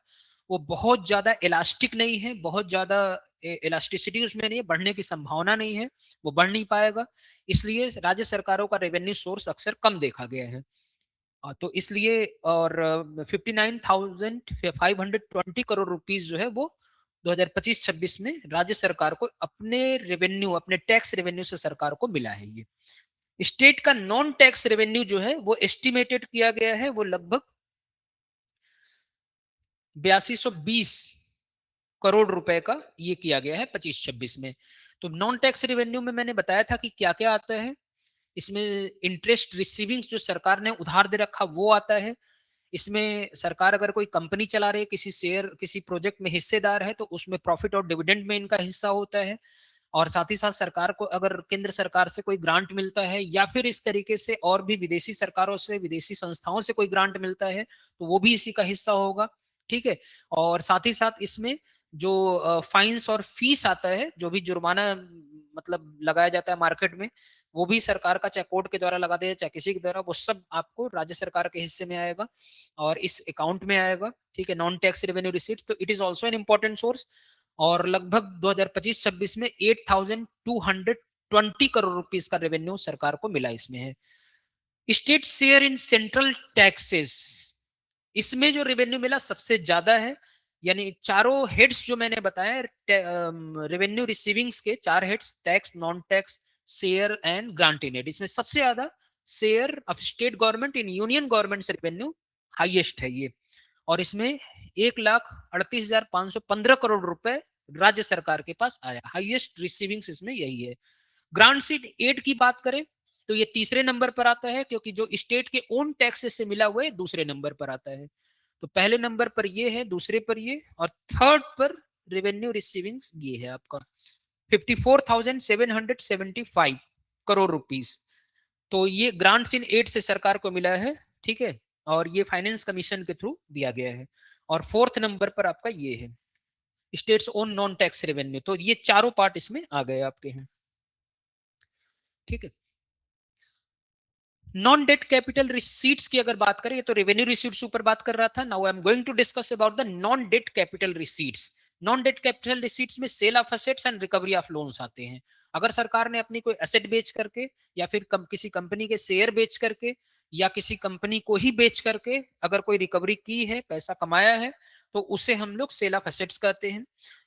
वो बहुत ज्यादा इलास्टिक नहीं है, बहुत ज्यादा इलास्टिसिटी उसमें नहीं है, बढ़ने की संभावना नहीं है, वो बढ़ नहीं पाएगा। इसलिए राज्य सरकारों का रेवेन्यू सोर्स अक्सर कम देखा गया है। तो इसलिए और 59,520 करोड़ रुपीस जो है वो 2025-26 में राज्य सरकार को अपने रेवेन्यू, अपने टैक्स रेवेन्यू से सरकार को मिला है। ये स्टेट का नॉन टैक्स रेवेन्यू जो है वो एस्टिमेटेड किया गया है, वो लगभग 8220 करोड़ रुपए का ये किया गया है 25-26 में। तो नॉन टैक्स रेवेन्यू में मैंने बताया था कि क्या क्या आता है। इसमें इंटरेस्ट रिसीविंग्स जो सरकार ने उधार दे रखा वो आता है। इसमें सरकार अगर कोई कंपनी चला रही है, किसी शेयर किसी प्रोजेक्ट में हिस्सेदार है, तो उसमें प्रॉफिट और डिविडेंड में इनका हिस्सा होता है। और साथ ही साथ सरकार को अगर केंद्र सरकार से कोई ग्रांट मिलता है या फिर इस तरीके से और भी विदेशी सरकारों से, विदेशी संस्थाओं से कोई ग्रांट मिलता है तो वो भी इसी का हिस्सा होगा। ठीक है। और साथ ही साथ इसमें जो फाइन्स और फीस आता है, जो भी जुर्माना मतलब लगाया जाता है मार्केट में, वो भी सरकार का चाहे कोर्ट के द्वारा लगा दिया चाहे किसी के द्वारा, वो सब आपको राज्य सरकार के हिस्से में आएगा और इस अकाउंट में आएगा। ठीक है। नॉन टैक्स रेवेन्यू रिसीट्स, तो it is also an important source. और लगभग 2025-26 में 8,220 करोड़ रुपीस का रेवेन्यू सरकार को मिला इसमें है। State share in central taxes, इसमें जो रेवेन्यू मिला सबसे ज्यादा है। यानी चारों हेड्स जो मैंने बताया रेवेन्यू रिसीविंग्स के, चार heads, tax, non tax, share and grant in aid, इसमें सबसे ज्यादा share of state government in union government से रेवेन्यू हाईएस्ट है ये। और इसमें 1,38,515 करोड़ रुपए राज्य सरकार के पास आया। हाईएस्ट रिसीविंग्स इसमें यही है। ग्रांट सीट एड की बात करें तो ये तीसरे नंबर पर आता है, क्योंकि जो स्टेट के ओन टैक्सेस से मिला हुआ है दूसरे नंबर पर आता है। तो पहले नंबर पर ये है, दूसरे पर ये, और थर्ड पर रेवेन्यू रिसीविंग्स ये है आपका 54,775 करोड़ रुपीस। तो ये ग्रांट्स इन एड से सरकार को मिला है। ठीक है। और ये फाइनेंस कमीशन के थ्रू दिया गया है। और फोर्थ नंबर पर आपका ये है states own non tax revenue. तो ये चारों पार्ट इसमें आ गए आपके हैं। ठीक है। नॉन डेट कैपिटल रिसीट्स की अगर बात करें, तो रेवेन्यू रिसीट्स ऊपर बात कर रहा था। Now I am going to discuss about the non debt capital receipts. Non debt capital receipts में sale of assets and recovery of loans आते हैं। अगर सरकार ने अपनी कोई एसेट बेच करके या फिर किसी कंपनी के शेयर बेच करके या किसी कंपनी को ही बेच करके अगर कोई रिकवरी की है, पैसा कमाया है, तो उसे हम लोग सेल ऑफ एसेट्स कहते हैं।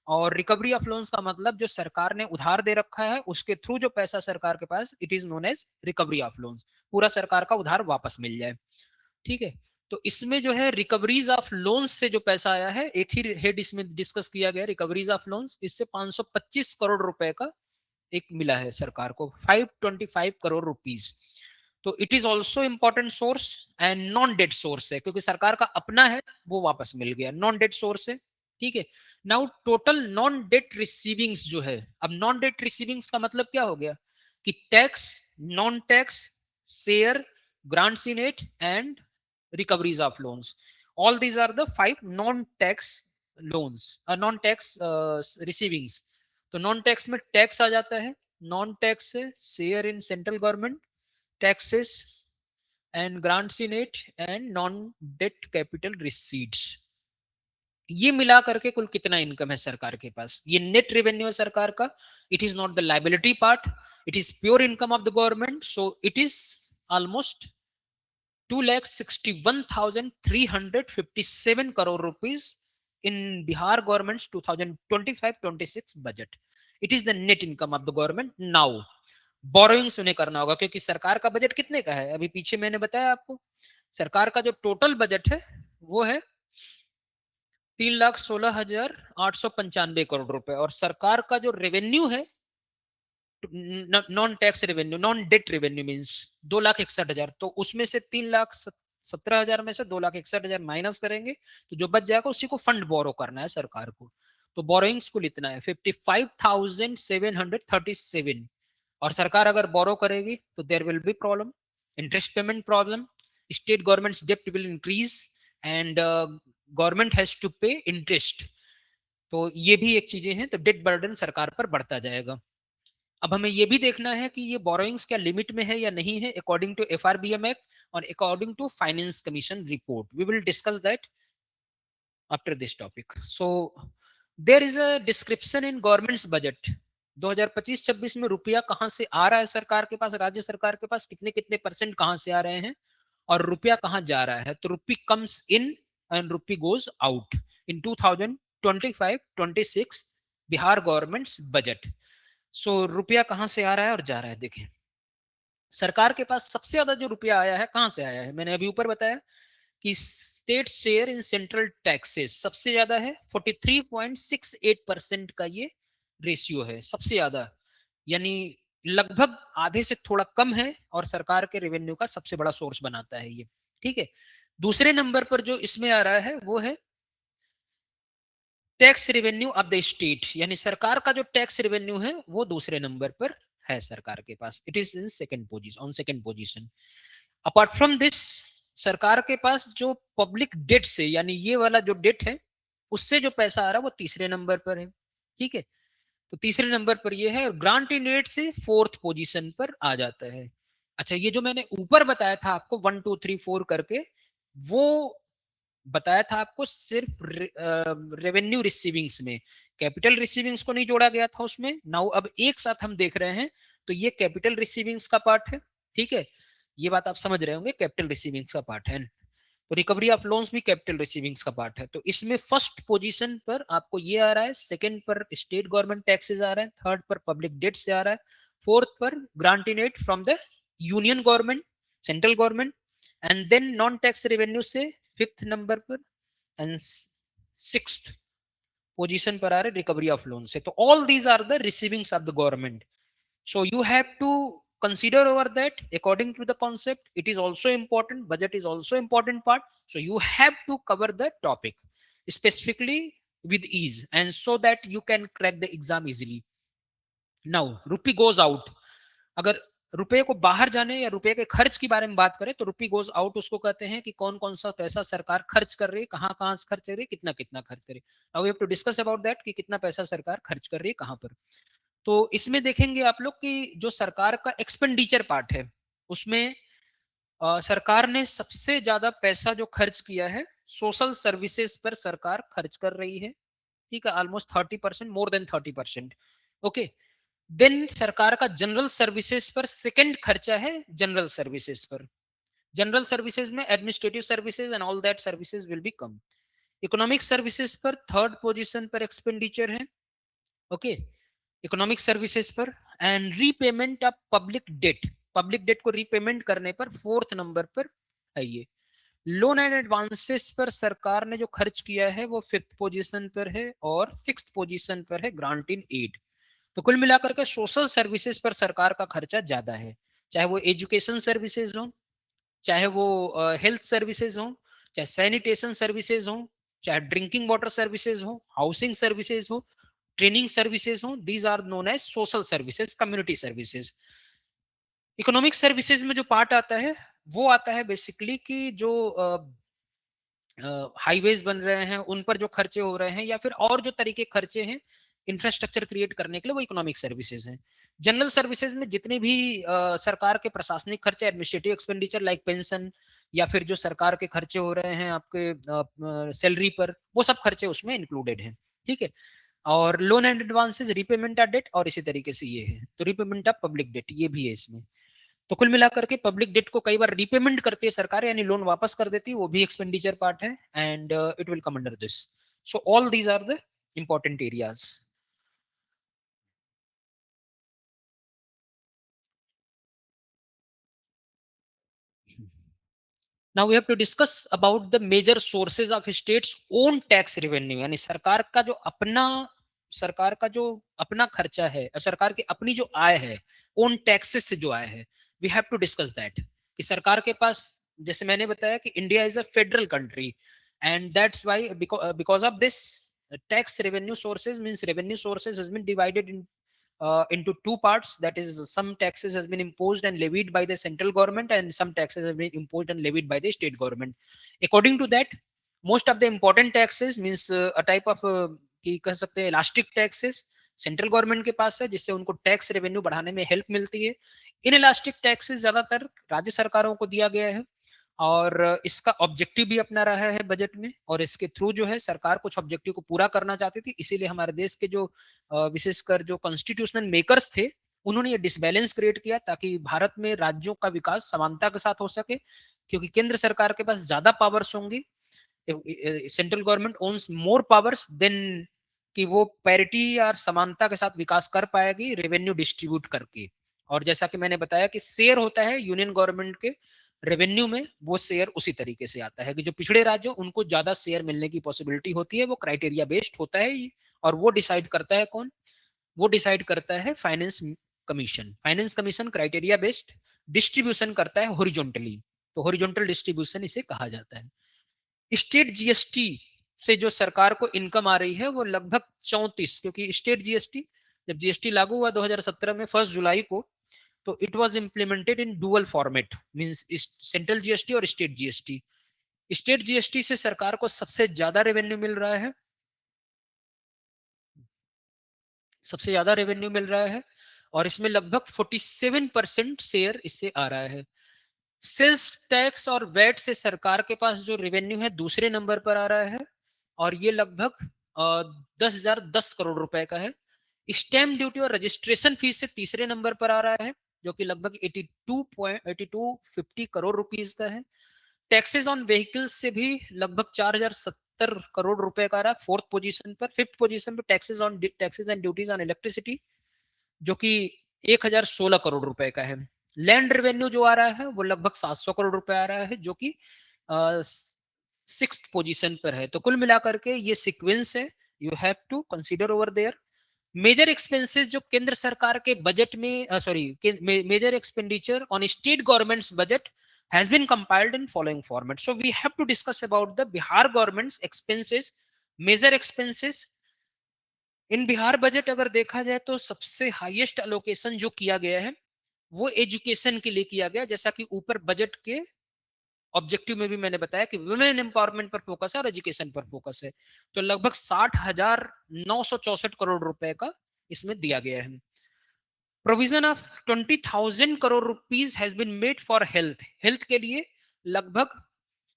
और रिकवरी ऑफ लोन्स का मतलब जो सरकार ने उधार दे रखा है उसके थ्रू जो पैसा सरकार के पास, it is known as recovery of loans, पूरा सरकार का उधार वापस मिल जाए। ठीक है। तो इसमें जो है रिकवरीज ऑफ लोन्स से जो पैसा आया है, एक ही हेड इसमें डिस्कस किया गया, रिकवरीज ऑफ लोन्स, इससे 525 करोड़ रुपए का एक मिला है सरकार को, 525 करोड़ रुपीस। तो it is also important source and non debt source है, क्योंकि सरकार का अपना है वो वापस मिल गया, नॉन डेट सोर्स है। ठीक है। नाउ टोटल नॉन डेट रिसीविंग्स जो है, अब नॉन डेट रिसीविंग्स का मतलब क्या हो गया कि tax, non tax, share, grants in aid and recoveries of loans, all these are the five non tax loans, non tax receivings। तो नॉन टैक्स में टैक्स आ जाता है, नॉन टैक्स है share in central government, taxes and grants in it and non debt capital receipts. ये मिला करके कुल कितना इनकम है सरकार के पास, ये नेट रेवेन्यू है सरकार का। It is not the liability part, it is pure income of the government. So it is almost 2,61,357 crore rupees in Bihar government's 2025-26 budget. It is the net income of the government. Now borrowings उन्हें करना होगा, क्योंकि सरकार का budget कितने का है, अभी पीछे मैंने बताया आपको, सरकार का जो टोटल बजट है वो है 3,16,895 करोड़ रुपए, और सरकार का जो रेवेन्यू है, non tax revenue, non debt revenue means 2,61,000, तो उसमें से 3,17,000 में से 2,61,000 माइनस करेंगे तो जो बच जाएगा उसी को फंड बोरो करना है सरकार को। तो बोरोइंग्स कुल इतना है 55,737। और सरकार अगर बोरो करेगी तो there will be problem, interest payment problem, state governments डेब्ट will increase and government has to pay interest. तो ये भी एक चीजें हैं, तो डेट बर्डन सरकार पर बढ़ता जाएगा। अब हमें यह भी देखना है कि ये बोरोइंग्स क्या लिमिट में है या नहीं है, अकॉर्डिंग टू एफआरबीएम एक्ट और according to finance commission report. We will discuss that after this topic. So there is a description in government's budget 2025-26 में रुपया कहां से आ रहा है सरकार के पास, राज्य सरकार के पास कितने कितने परसेंट कहां से आ रहे हैं और रुपया कहां जा रहा है। तो rupee comes in and rupee goes out in 2025-26 Bihar government's budget. So रुपया कहां से आ रहा है और जा रहा है, देखें सरकार के पास सबसे ज्यादा जो रुपया आया है कहां से आया है, मैंने अभी ऊपर बताया कि state share in central taxes सबसे ज्यादा है, 43.68% का ये रेशियो है सबसे ज्यादा, यानी लगभग आधे से थोड़ा कम है और सरकार के रेवेन्यू का सबसे बड़ा सोर्स बनाता है ये। ठीक है। दूसरे नंबर पर जो इसमें आ रहा है वो है tax revenue of the state, यानी सरकार का जो टैक्स रेवेन्यू है वो दूसरे नंबर पर है सरकार के पास, it is in second position, on second position. Apart from this, सरकार के पास जो पब्लिक डेट से, यानी ये वाला जो डेट है उससे जो पैसा आ रहा है वो तीसरे नंबर पर है, ठीक है। तो तीसरे नंबर पर ये है, और ग्रांट इन एड से फोर्थ पोजीशन पर आ जाता है। अच्छा, ये जो मैंने ऊपर बताया था आपको 1 2 3 4 करके, वो बताया था आपको सिर्फ रेवेन्यू रिसीविंग्स में, कैपिटल रिसीविंग्स को नहीं जोड़ा गया था उसमें। नाउ अब एक साथ हम देख रहे हैं, तो ये कैपिटल रिसीविंग्स का पार्ट है, ठीक है। ये बात आप समझ रहे होंगे, कैपिटल रिसीविंग्स का पार्ट है। तो रिकवरी ऑफ लोन्स भी कैपिटल रिसीविंग्स का पार्ट है। तो इसमें फर्स्ट पोजीशन पर आपको ये आ रहा है, सेकंड पर स्टेट गवर्नमेंट टैक्सेस आ रहे हैं, थर्ड पर पब्लिक डेट से आ रहा है, फोर्थ पर grant in aid from the union government, central government, and then non tax revenue से फिफ्थ नंबर पर, एंड सिक्स्थ पोजीशन पर आ रहे रिकवरी ऑफ लोन से। तो all these are the receivings of the government. So you have to consider over that according to the concept. It is also important. Budget is also important part. So you have to cover the topic specifically with ease, and so that you can crack the exam easily. Now, rupee goes out. अगर रुपए को बाहर जाने या रुपए के खर्च की बारे में बात करें, तो रुपी गोज आउट उसको कहते हैं कि कौन कौन सा पैसा सरकार खर्च कर रही है, कहाँ कहाँ से खर्च कर रही है, कितना कितना खर्च कर रही है। Now we have to discuss about that कि कितना पैसा सरकार खर्च कर रही है कहाँ पर। तो इसमें देखेंगे आप लोग कि जो सरकार का एक्सपेंडिचर पार्ट है, उसमें सरकार ने सबसे ज्यादा पैसा जो खर्च किया है सोशल सर्विसेज पर सरकार खर्च कर रही है, ठीक है, almost 30%, more than 30%। Okay, then सरकार का जनरल सर्विसेज पर सेकंड खर्चा है, जनरल सर्विसेज पर। जनरल सर्विसेज में administrative services and all that services will become. Economic services पर थर्ड पोजीशन पर एक्सपेंडिचर है, ओके, इकोनॉमिक सर्विसेज पर। And repayment of public debt, public debt को रीपेमेंट करने पर फोर्थ नंबर पर है ये। लोन एंड एडवांसेस पर सरकार ने जो खर्च किया है वो फिफ्थ पोजीशन पर है, और सिक्स्थ पोजीशन पर है ग्रांट इन एड। तो कुल मिलाकर के सोशल सर्विसेज पर सरकार का खर्चा ज्यादा है, चाहे वो एजुकेशन सर्विसेज हो, चाहे वो हेल्थ सर्विसेज हो, चाहे सैनिटेशन सर्विसेज हो, चाहे ड्रिंकिंग वाटर सर्विसेज हो, हाउसिंग सर्विसेज हो, ट्रेनिंग सर्विसेज हो, these are known as social services, community services. Economic services में जो पार्ट आता है वो आता है बेसिकली कि जो हाईवेज बन रहे हैं उन पर जो खर्चे हो रहे हैं, या फिर और जो तरीके खर्चे हैं इंफ्रास्ट्रक्चर क्रिएट करने के लिए, वो इकोनॉमिक सर्विसेज हैं। जनरल सर्विसेज में जितने भी सरकार के प्रशासनिक खर्चे, एडमिनिस्ट्रेटिव एक्सपेंडिचर लाइक पेंशन, या फिर जो सरकार के खर्चे हो रहे हैं आपके सैलरी पर, वो सब खर्चे उसमें इंक्लूडेड हैं, ठीक है। और loan and advances, repayment of debt, और इसी तरीके से ये है। तो रीपेमेंट ऑफ पब्लिक डेट ये भी है इसमें। तो कुल मिलाकर के पब्लिक डेट को कई बार रीपेमेंट करती है सरकार, यानी लोन वापस कर देती है, वो भी एक्सपेंडिचर पार्ट है, and it will come under this. So all these are the important areas. Now we have to discuss about the major sources of state's own tax revenue, यानी सरकार का जो अपना, सरकार का जो अपना खर्चा है, सरकार की अपनी जो आय है, ओन टैक्सेस से जो आय है, we have to discuss that. कि सरकार के पास, जैसे मैंने बताया कि India is a federal country, and that's why because of this tax revenue sources, means revenue sources has been divided into two parts. That is, some taxes has been imposed and levied by the central government, and some taxes have been imposed and levied by the state government. According to that, most of the important taxes, means a type of कि कह सकते हैं elastic taxes central government के पास है, जिससे उनको tax revenue बढ़ाने में हेल्प मिलती है। इन इलास्टिक टैक्सेस ज्यादातर राज्य सरकारों को दिया गया है, और इसका ऑब्जेक्टिव भी अपना रहा है बजट में, और इसके थ्रू जो है सरकार कुछ ऑब्जेक्टिव को पूरा करना चाहती थी। इसीलिए हमारे देश के जो विशेषकर जो कॉन्स्टिट्यूशनल मेकर्स थे, उन्होंने ये डिसबैलेंस क्रिएट किया, ताकि भारत में राज्यों का विकास समानता के साथ हो सके, क्योंकि केंद्र सरकार के पास ज्यादा पावर्स होंगी, सेंट्रल गवर्नमेंट ओन्स मोर पावर्स देन, कि वो पैरिटी या समानता के साथ विकास कर पाएगी रेवेन्यू डिस्ट्रीब्यूट करके। और जैसा कि मैंने बताया कि शेयर होता है यूनियन गवर्नमेंट के रेवेन्यू में, वो शेयर उसी तरीके से आता है कि जो पिछड़े राज्य उनको ज्यादा शेयर मिलने की पॉसिबिलिटी होती है, वो क्राइटेरिया बेस्ड होता है ये। और वो डिसाइड करता है कौन, वो डिसाइड करता है finance commission. Finance commission criteria based distribution करता है हॉरिजॉन्टली, तो हॉरिजॉन्टल डिस्ट्रीब्यूशन इसे कहा जाता है। स्टेट जीएसटी से जो सरकार को इनकम आ रही है वो लगभग 34, क्योंकि स्टेट जीएसटी, जब जीएसटी लागू हुआ 2017 में 1 जुलाई को, तो it was implemented in dual format, means central GST और स्टेट जीएसटी। स्टेट जीएसटी से सरकार को सबसे ज्यादा रेवेन्यू मिल रहा है, सबसे ज्यादा रेवेन्यू मिल रहा है, और इसमें लगभग 47% शेयर इससे आ रहा है। सेल्स टैक्स और वैट से सरकार के पास जो रेवेन्यू है दूसरे नंबर पर आ रहा है, और ये लगभग 10,010 करोड़ रुपए का है। स्टैम्प ड्यूटी और रजिस्ट्रेशन फीस से तीसरे नंबर पर आ रहा है, जो कि लगभग 82.8250 करोड़ रुपीस का है। टैक्सेस ऑन व्हीकल्स से भी लगभग 4,070 करोड़ रुपए का रहा, फोर्थ पोजीशन पर। फिफ्थ पोजीशन पर taxes and duties on electricity, जो कि 1,016 करोड़ रुपए का है। लैंड रेवेन्यू जो आ रहा है वो लगभग 700 करोड़ रुपए आ रहा है, जो कि सिक्स्थ पोजीशन पर है। तो कुल मिलाकर के ये सीक्वेंस है, you have to consider over there. Major expenses जो केंद्र सरकार के बजट में, sorry, major expenditure on state government's budget has been compiled in following format. So we have to discuss about the Bihar government's expenses, major expenses. In Bihar budget अगर देखा जाए तो सबसे हाईएस्ट अलोकेशन जो किया गया है वो एजुकेशन के लिए किया गया, जैसा कि ऊपर बजट के ऑब्जेक्टिव में भी मैंने बताया कि वुमेन एम्पावरमेंट पर फोकस है और एजुकेशन पर फोकस है। तो लगभग 60,964 करोड़ रुपए का इसमें दिया गया है। Provision of 20,000 crore rupees has been made for health. Health के लिए लगभग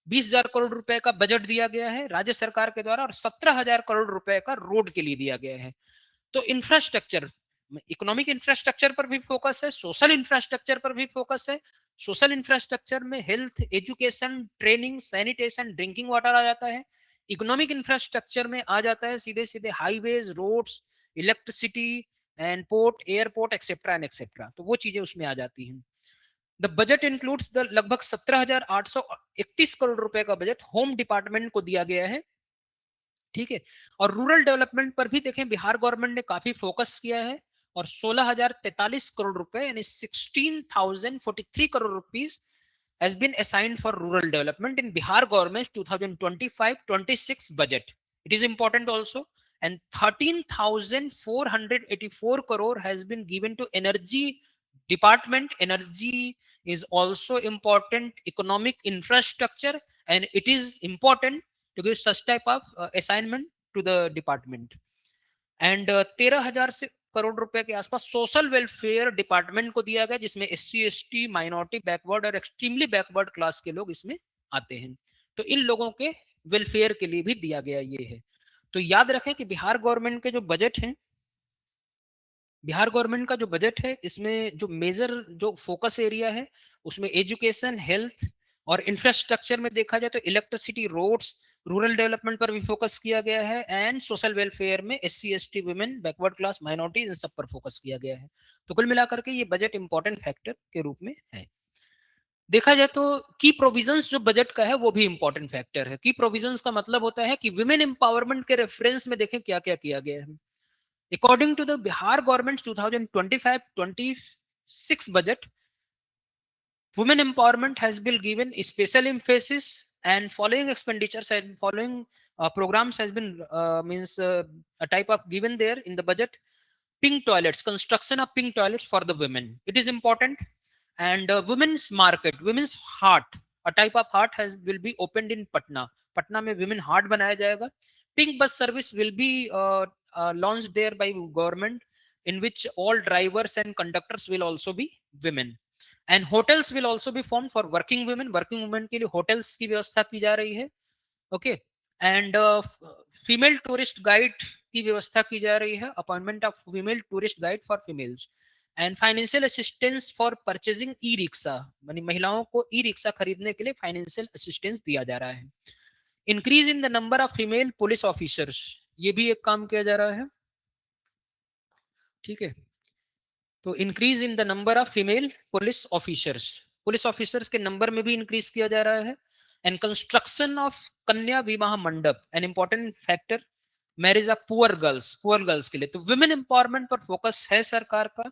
20,000 करोड़ रुपए का बजट दिया गया है राज्य सरकार के द्वारा, और 17,000 करोड़ रुपए का रोड के लिए दिया गया है। तो इंफ्रास्ट्रक्चर, इकोनॉमिक इंफ्रास्ट्रक्चर पर भी फोकस है, सोशल इंफ्रास्ट्रक्चर पर भी फोकस है। सोशल इंफ्रास्ट्रक्चर में health, education, training, sanitation, drinking water आ जाता है। इकोनॉमिक इंफ्रास्ट्रक्चर में आ जाता है सीधे सीधे highways, roads, electricity and port, airport, etcetera and etcetera. तो वो चीजें उसमें आ जाती हैं। द बजट इंक्लूड्स द लगभग 17,831 करोड़ रुपए का बजट होम डिपार्टमेंट को दिया गया है। ठीक है। और रूरल डेवलपमेंट पर भी देखें, बिहार गवर्नमेंट ने काफी फोकस किया है, और 16,043 करोड़ रुपए यानी 16,043 crore rupees has been assigned for rural development in Bihar government's 2025-26 budget. It is important also. And 13,484 crore has been given to energy department. Energy is also important economic infrastructure, and it is important to give such type of assignment to the department. And 13,000 से करोड़ रुपए के आसपास social welfare department को दिया गया, जिसमें SC ST, minority, backward और extremely backward class के लोग इसमें आते हैं। तो इन लोगों के वेलफेयर के लिए भी दिया गया ये है। तो याद रखें कि बिहार गवर्नमेंट के जो बजट है, बिहार गवर्नमेंट का जो बजट है, इसमें जो मेजर जो फोकस एरिया है उसमें एजुकेशन, हेल्थ और इंफ्रास्ट्रक्चर में देखा जाए तो इलेक्ट्रिसिटी, रोड्स, रूरल डेवलपमेंट पर भी फोकस किया गया है, एंड सोशल वेलफेयर में SC ST, women, backward class, minorities, इन सब पर फोकस किया गया है। तो कुल मिलाकर के ये बजट इंपॉर्टेंट फैक्टर के रूप में है। देखा जाए तो की प्रोविजंस जो बजट का है वो भी इंपॉर्टेंट फैक्टर है। की प्रोविजंस का मतलब होता है कि वुमेन एम्पावरमेंट के रेफरेंस में देखें क्या क्या किया गया है। According to the Bihar government's 2025-26 budget, women empowerment has been given special emphasis, and following expenditures and following programs has been means a type of given there in the budget. Pink toilets, construction of pink toilets for the women, it is important. And women's market, women's heart, a type of heart will be opened in Patna में women heart बनाया जाएगा. Pink bus service will be launched there by government, in which all drivers and conductors will also be women. And hotels will also be formed for working women. Working women के लिए hotels की व्यवस्था की जा रही है. Okay. And female tourist guide की व्यवस्था की जा रही है, appointment of female tourist guide for females, and financial assistance for purchasing e rickshaw, यानी महिलाओं को ई रिक्शा खरीदने के लिए फाइनेंशियल असिस्टेंस दिया जा रहा है। Increase in the number of female police officers, ये भी एक काम किया जा रहा है। ठीक है। तो increase in the number of female police officers के नंबर में भी इंक्रीज किया जा रहा है। एंड कंस्ट्रक्शन ऑफ कन्या विवाह मंडप, an important factor, marriage of poor girls के लिए। तो वुमेन एम्पावरमेंट पर फोकस है सरकार का।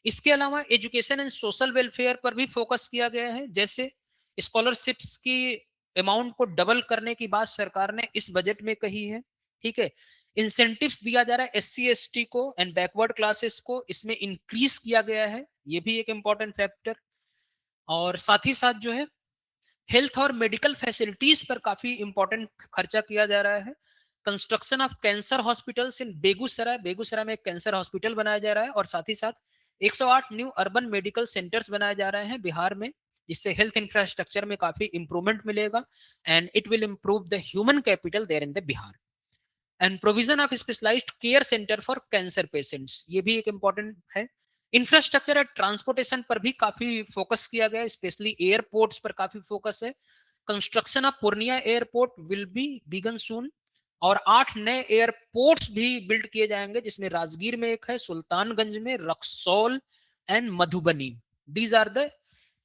इसके अलावा एजुकेशन एंड सोशल वेलफेयर पर भी फोकस किया गया है, जैसे स्कॉलरशिप्स की अमाउंट को डबल करने की बात सरकार ने इस बजट में कही है। ठीक है, इंसेंटिव्स दिया जा रहा है एससी एसटी को एंड बैकवर्ड क्लासेस को, इसमें इंक्रीज किया गया है, ये भी एक इंपॉर्टेंट फैक्टर। और साथ ही साथ जो है हेल्थ और मेडिकल फैसिलिटीज पर काफी इंपॉर्टेंट खर्चा किया जा रहा है। Construction of cancer hospitals in Begusarai, Begusarai में एक कैंसर हॉस्पिटल बनाया जा रहा है, और साथ ही साथ 108 न्यू अर्बन मेडिकल सेंटर्स बनाए जा रहे हैं बिहार में, जिससे हेल्थ इंफ्रास्ट्रक्चर में काफी इंप्रूवमेंट मिलेगा and it will improve the human capital there in the Bihar. And provision of specialised care centre for cancer patients, ये भी एक इंपॉर्टेंट है। इंफ्रास्ट्रक्चर एंड ट्रांसपोर्टेशन पर भी काफी फोकस किया गया है, स्पेशली एयरपोर्ट्स पर काफी फोकस है। Construction of Purnia airport will be begun soon, और 8 नए एयरपोर्ट्स भी बिल्ड किए जाएंगे, जिसमें राजगीर में एक है, सुल्तानगंज में, Raxaul and Madhubani. These are the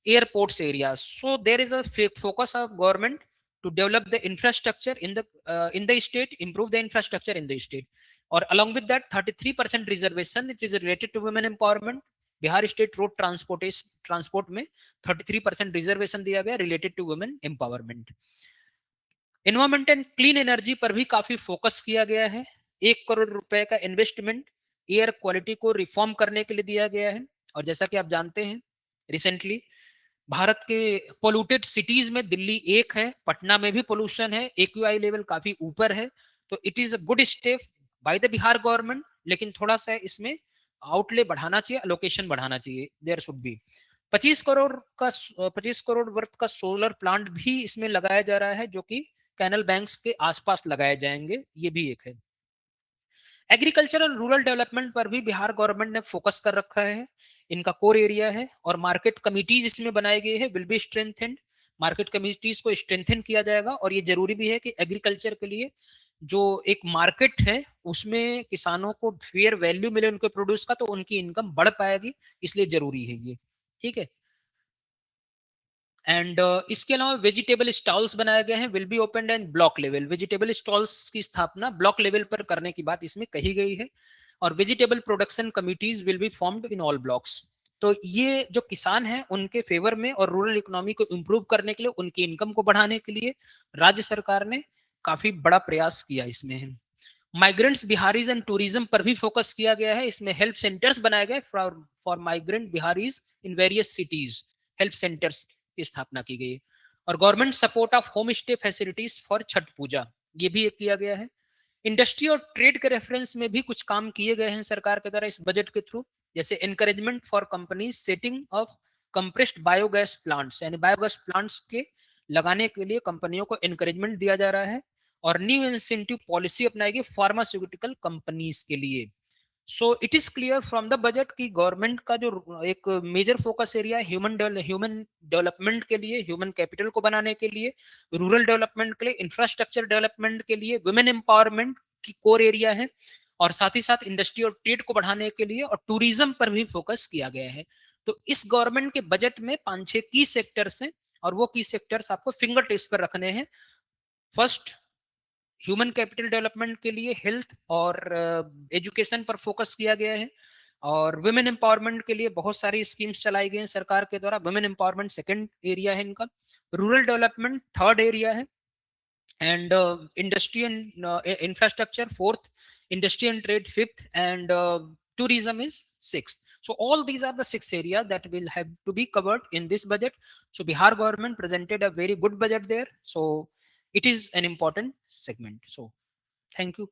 airports areas. So there is a focus of government to develop the infrastructure in the state, improve the infrastructure in the state. Or along with that, 33% reservation, it is related to women empowerment. Bihar state road transport में 33% reservation दिया गया related to women empowerment. Environment and clean energy पर भी काफी focus किया गया है। 1 करोड़ रुपए का इन्वेस्टमेंट एयर क्वालिटी को रिफॉर्म करने के लिए दिया गया है। और जैसा कि आप जानते हैं, रिसेंटली भारत के पोल्यूटेड सिटीज में दिल्ली एक है, पटना में भी पोल्यूशन है, एक्यूआई लेवल काफी ऊपर है। तो it is a good step by the Bihar government, लेकिन थोड़ा सा इसमें आउटले बढ़ाना चाहिए, अलोकेशन बढ़ाना चाहिए। There should be 25 crore worth का सोलर प्लांट भी इसमें लगाया जा रहा है, जो कि कैनल बैंक्स के आसपास लगाए जाएंगे, ये भी एक है। एग्रीकल्चर एंड रूरल डेवलपमेंट पर भी बिहार गवर्नमेंट ने फोकस कर रखा है, इनका कोर एरिया है। और मार्केट कमिटीज इसमें बनाई गई है, will be strengthened, market committees को स्ट्रेंथन किया जाएगा। और ये जरूरी भी है कि एग्रीकल्चर के लिए जो एक मार्केट है उसमें किसानों को फेयर वैल्यू मिले उनके प्रोड्यूस का, तो उनकी इनकम बढ़ पाएगी, इसलिए जरूरी है ये। ठीक है, एंड इसके अलावा वेजिटेबल स्टॉल्स बनाए गए हैं, will be open and block level. Vegetable stalls की स्थापना ब्लॉक लेवल पर करने की बात इसमें कही गई है। और vegetable production committees will be formed in all blocks. तो ये जो किसान हैं उनके फेवर में और रूरल इकोनॉमी को इम्प्रूव करने के लिए, उनकी इनकम को बढ़ाने के लिए राज्य सरकार ने काफी बड़ा प्रयास किया इसमें है। माइग्रेंट्स बिहारीज एंड टूरिज्म पर भी फोकस किया गया है, इसमें हेल्प सेंटर्स बनाए गए for migrant Biharis in various cities, help centres की स्थापना की गई। और government support of home stay facilities for Chhath Puja, ये भी एक किया गया है। इंडस्ट्री और ट्रेड के रेफरेंस में भी कुछ काम किए गए हैं सरकार के द्वारा इस बजट के थ्रू, जैसे encouragement for companies setting of compressed biogas plants, यानी बायोगैस प्लांट्स के लगाने के लिए कंपनियों को एनकरेजमेंट दिया जा रहा है। और न्यू इंसेंटिव पॉलिसी अपनाएगी फार्मास्यूटिकल कंपनीज के लिए। So it is clear from the budget की गवर्नमेंट का जो एक मेजर फोकस एरिया है ह्यूमन डेवलपमेंट के लिए, ह्यूमन कैपिटल को बनाने के लिए, रूरल डेवलपमेंट के लिए, इंफ्रास्ट्रक्चर डेवलपमेंट के लिए, वुमेन एम्पावरमेंट की कोर एरिया है। और साथ ही साथ इंडस्ट्री और ट्रेड को बढ़ाने के लिए और टूरिज्म पर भी फोकस किया गया है। तो इस गवर्नमेंट के बजट में 5-6 की सेक्टर्स हैं, और वो की सेक्टर्स आपको फिंगर टिप्स पर रखने हैं। फर्स्ट, ह्यूमन कैपिटल डेवलपमेंट के लिए हेल्थ और एजुकेशन पर फोकस किया गया है। और वुमेन एम्पावरमेंट के लिए बहुत सारी स्कीम्स चलाई गई हैं सरकार के द्वारा, वुमेन एम्पावरमेंट सेकंड एरिया है इनका, रूरल डेवलपमेंट थर्ड एरिया है, and industry and infrastructure fourth, industry and trade fifth, and tourism is sixth. So all these are the 6 areas that will have to be covered in this budget. So Bihar government presented a very good budget there. So it is an important segment. So thank you.